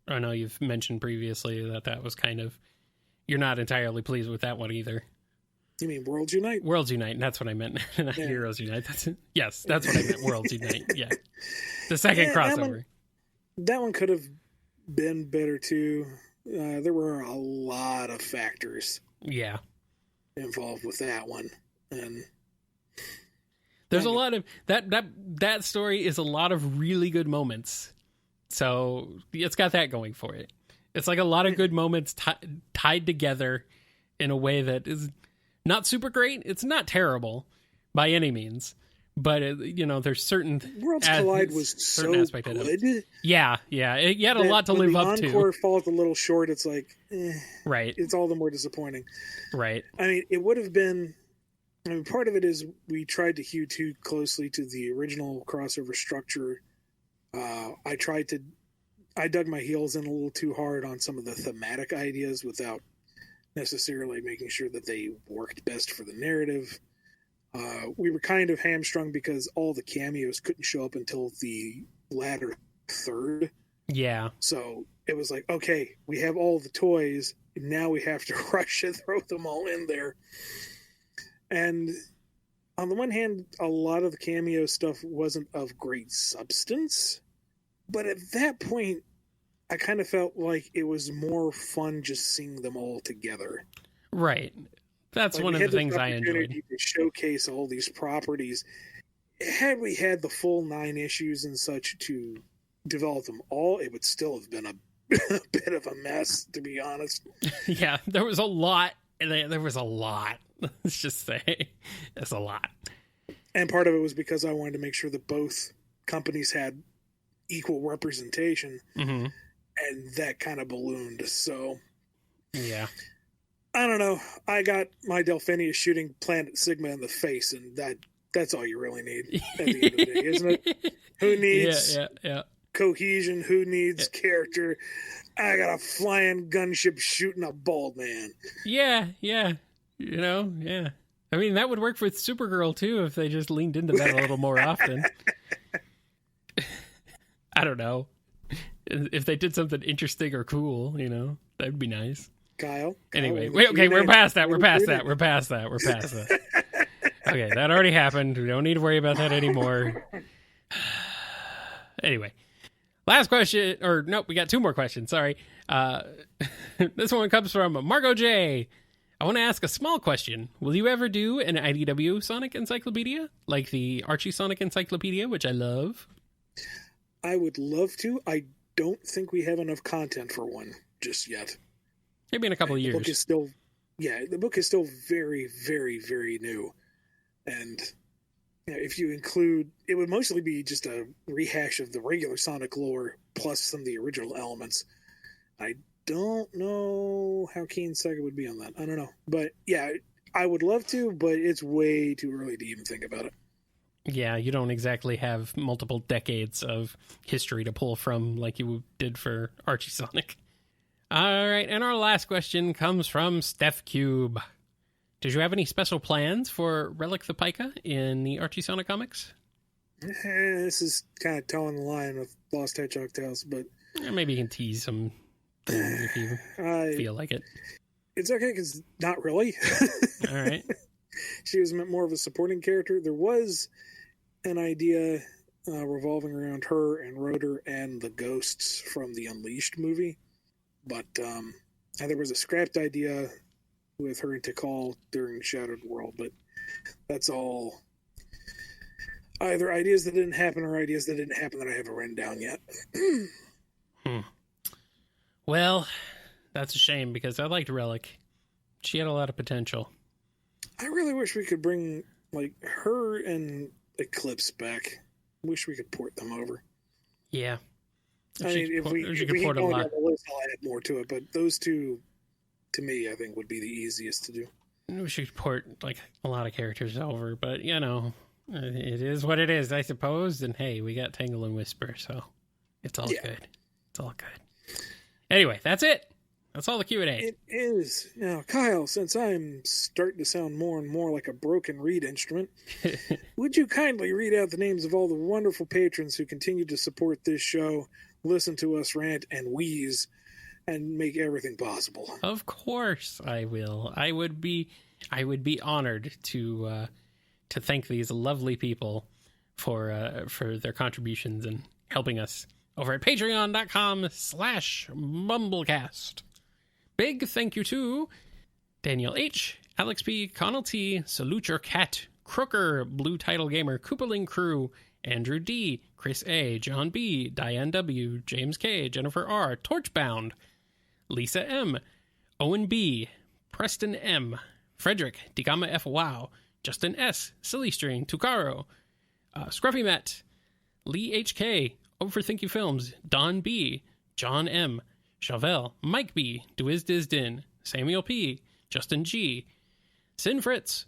Speaker 2: I know you've mentioned previously that was kind of... You're not entirely pleased with that one either.
Speaker 1: You mean Worlds Unite?
Speaker 2: Worlds Unite, that's what I meant. Not Heroes Unite. Yes, that's what I meant. Worlds Unite, yeah. The second crossover.
Speaker 1: That one could have been better too. There were a lot of factors involved with that one, and
Speaker 2: there's a lot of that story is a lot of really good moments, so it's got that going for it. It's like a lot of good moments tied together in a way that is not super great. It's not terrible by any means, but there's certain
Speaker 1: Worlds Collide was so good.
Speaker 2: Yeah, you had a lot to live up to.
Speaker 1: The encore falls a little short. It's like,
Speaker 2: right.
Speaker 1: It's all the more disappointing.
Speaker 2: Right.
Speaker 1: I mean, it would have been. I mean, part of it is we tried to hew too closely to the original crossover structure. I dug my heels in a little too hard on some of the thematic ideas without necessarily making sure that they worked best for the narrative. We were kind of hamstrung because all the cameos couldn't show up until the latter third.
Speaker 2: Yeah.
Speaker 1: So it was like, okay, we have all the toys. Now we have to rush and throw them all in there. And on the one hand, a lot of the cameo stuff wasn't of great substance. But at that point, I kind of felt like it was more fun just seeing them all together.
Speaker 2: Right. That's one of the things I enjoyed.
Speaker 1: To showcase all these properties. Had we had the full 9 issues and such to develop them all, it would still have been a bit of a mess, to be honest.
Speaker 2: Yeah, there was a lot. There was a lot. Let's just say it's a lot.
Speaker 1: And part of it was because I wanted to make sure that both companies had equal representation, and that kind of ballooned. So,
Speaker 2: yeah.
Speaker 1: I don't know. I got my Delphinius shooting Planet Sigma in the face, and that's all you really need at the end of the day, isn't it? Who needs cohesion? Who needs character? I got a flying gunship shooting a bald man.
Speaker 2: Yeah. You know, yeah. I mean, that would work with Supergirl, too, if they just leaned into that a little more often. I don't know. If they did something interesting or cool, you know, that'd be nice.
Speaker 1: Kyle.
Speaker 2: Anyway, we're past that. We're past that. Okay, that already happened. We don't need to worry about that anymore. Anyway, last question, or nope, we got 2 more questions. Sorry. This one comes from Margot J. I want to ask a small question. Will you ever do an IDW Sonic Encyclopedia, like the Archie Sonic Encyclopedia, which I love?
Speaker 1: I would love to. I don't think we have enough content for one just yet.
Speaker 2: Maybe in a couple of years.
Speaker 1: The book is still very, very, very new. And if you include, it would mostly be just a rehash of the regular Sonic lore plus some of the original elements. I don't know how keen Sega would be on that. I don't know. But yeah, I would love to, but it's way too early to even think about it.
Speaker 2: Yeah, you don't exactly have multiple decades of history to pull from like you did for Archie Sonic. All right, and our last question comes from Steph Cube. Did you have any special plans for Relic the Pica in the Archie Sonic comics?
Speaker 1: This is kind of towing the line with Lost Hedgehog Tales, but...
Speaker 2: maybe you can tease some things if you feel like it.
Speaker 1: It's okay, because not really.
Speaker 2: All right.
Speaker 1: She was meant more of a supporting character. There was an idea revolving around her and Rotor and the ghosts from the Unleashed movie. But there was a scrapped idea with her and Tikal during Shattered World, but that's all either ideas that didn't happen or ideas that didn't happen that I haven't written down yet.
Speaker 2: Well, that's a shame because I liked Relic. She had a lot of potential.
Speaker 1: I really wish we could bring like her and Eclipse back. Wish we could port them over.
Speaker 2: Yeah.
Speaker 1: If we port a lot. I'll add more to it, but those two, to me, I think would be the easiest to do.
Speaker 2: We should port like a lot of characters over, but you know, it is what it is, I suppose. And hey, we got Tangle and Whisper, so it's all good. It's all good. Anyway, that's it. That's all the Q&A.
Speaker 1: It is. Now, Kyle, since I'm starting to sound more and more like a broken reed instrument, would you kindly read out the names of all the wonderful patrons who continue to support this show, listen to us rant and wheeze, and make everything possible?
Speaker 2: Of course I will. I would be honored to thank these lovely people for their contributions and helping us over at patreon.com/BumbleKast. Big thank you to Daniel H., Alex P., Connell T., Salute Your Cat, Crooker, Blue Title Gamer, Koopaling Crew, Andrew D., Chris A., John B., Diane W., James K., Jennifer R., Torchbound, Lisa M., Owen B., Preston M., Frederick, Digama F. Wow, Justin S., Silly String, Tucaro, Scruffy Met, Lee H.K., Overthinking Films, Don B., John M., Chauvel, Mike B., Din, Samuel P., Justin G., Sin Fritz,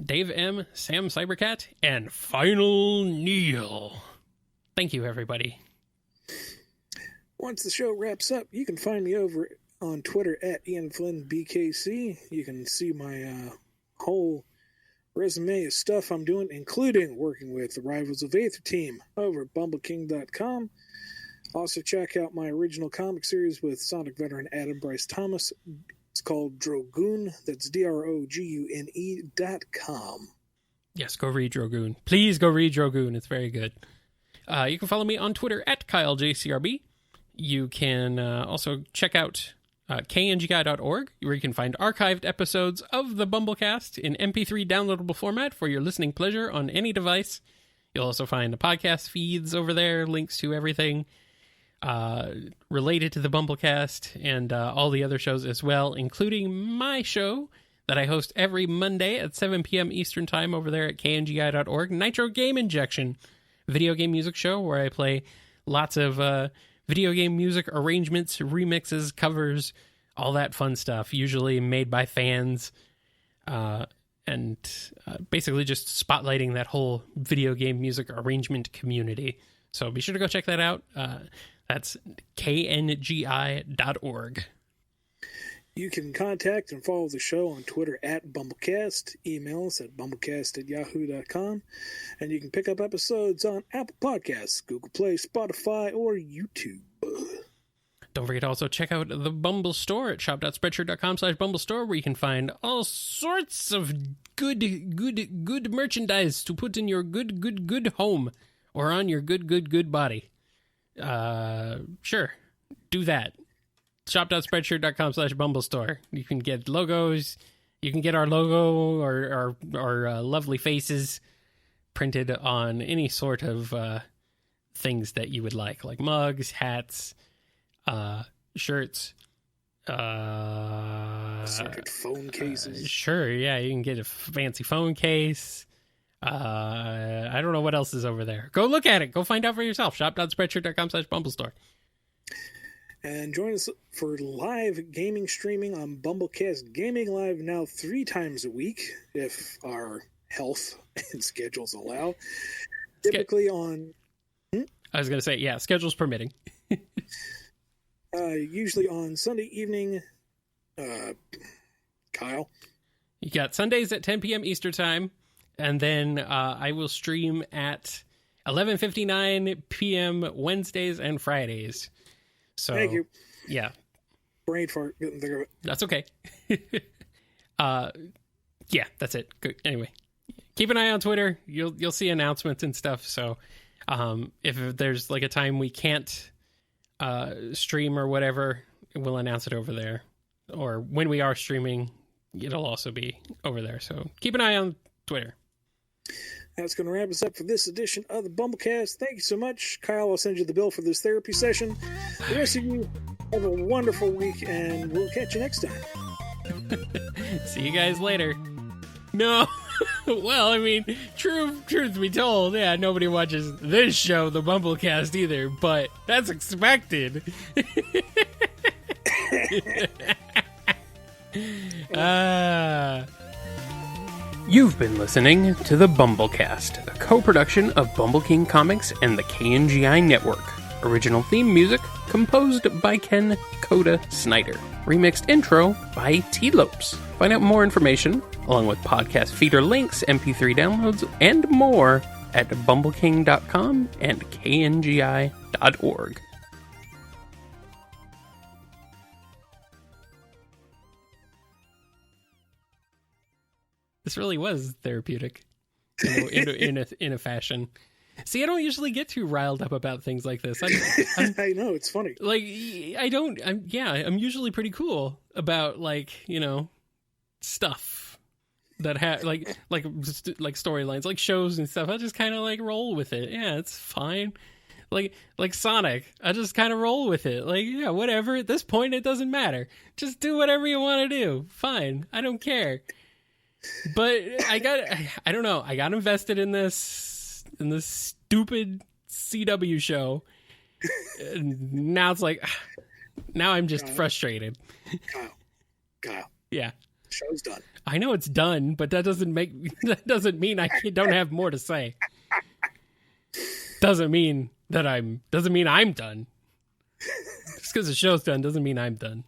Speaker 2: Dave M., Sam Cybercat, and Final Neil. Thank you, everybody.
Speaker 1: Once the show wraps up, you can find me over on Twitter at IanFlynnBKC. You can see my whole resume of stuff I'm doing, including working with the Rivals of Aether team over at BumbleKing.com. Also, check out my original comic series with Sonic veteran Adam Bryce Thomas. It's called Drogoon. That's DROGUNE.com.
Speaker 2: Yes, go read Drogoon. Please go read Drogoon. It's very good. You can follow me on Twitter at KyleJCRB. You can also check out kngguy.org, where you can find archived episodes of the BumbleKast in MP3 downloadable format for your listening pleasure on any device. You'll also find the podcast feeds over there, links to everything related to the BumbleKast and all the other shows as well, including my show that I host every Monday at 7 p.m. Eastern Time over there at kngguy.org, Nitro Game Injection, video game music show where I play lots of video game music arrangements, remixes, covers, all that fun stuff, usually made by fans, and basically just spotlighting that whole video game music arrangement community. So be sure to go check that out. That's kngi.org.
Speaker 1: You can contact and follow the show on Twitter at BumbleKast, email us at bumblecast@yahoo.com, and you can pick up episodes on Apple Podcasts, Google Play, Spotify, or YouTube.
Speaker 2: Don't forget to also check out the Bumble Store at shop.spreadshirt.com/BumbleStore, where you can find all sorts of good merchandise to put in your good home or on your good body. Sure, do that. Shop.spreadshirt.com/BumbleStore. You can get logos. You can get our logo or our lovely faces printed on any sort of things that you would like mugs, hats, shirts,
Speaker 1: circuit phone cases.
Speaker 2: Sure, yeah, you can get a fancy phone case. I don't know what else is over there. Go look at it. Go find out for yourself. Shop.spreadshirt.com/BumbleStore.
Speaker 1: And join us for live gaming streaming on BumbleKast Gaming Live now 3 times a week, if our health and schedules allow. Typically on...
Speaker 2: I was going to say, yeah, schedules permitting.
Speaker 1: Usually on Sunday evening. Kyle?
Speaker 2: You got Sundays at 10 p.m. Eastern Time, and then I will stream at 11:59 p.m. Wednesdays and Fridays. So,
Speaker 1: thank you.
Speaker 2: Yeah.
Speaker 1: Brain fart.
Speaker 2: That's okay. Yeah, that's it. Good. Anyway, keep an eye on Twitter. You'll see announcements and stuff. So, if there's like a time we can't stream or whatever, we'll announce it over there. Or when we are streaming, it'll also be over there. So keep an eye on Twitter.
Speaker 1: That's going to wrap us up for this edition of the BumbleKast. Thank you so much. Kyle, I'll send you the bill for this therapy session. The rest of you have a wonderful week, and we'll catch you next time.
Speaker 2: See you guys later. No. Well, I mean, truth be told, yeah, nobody watches this show, the BumbleKast, either, but that's expected. You've been listening to the BumbleKast, a co-production of Bumble King Comics and the KNGI Network. Original theme music composed by Ken Coda Snyder. Remixed intro by T-Lopes. Find out more information, along with podcast feeder links, MP3 downloads, and more at bumbleking.com and kngi.org. This really was therapeutic in a fashion. See, I don't usually get too riled up about things like this.
Speaker 1: I know, it's funny.
Speaker 2: Like, I'm usually pretty cool about, like, stuff that like storylines, like shows and stuff. I just kind of like roll with it. Yeah, it's fine. Like Sonic, I just kind of roll with it. Like, yeah, whatever. At this point, it doesn't matter. Just do whatever you want to do. Fine. I don't care. But I don't know. I got invested in this stupid CW show. And now it's like, now I'm just frustrated.
Speaker 1: Kyle.
Speaker 2: Yeah.
Speaker 1: The show's done.
Speaker 2: I know it's done, but that doesn't mean I don't have more to say. Doesn't mean I'm done. Just because the show's done doesn't mean I'm done.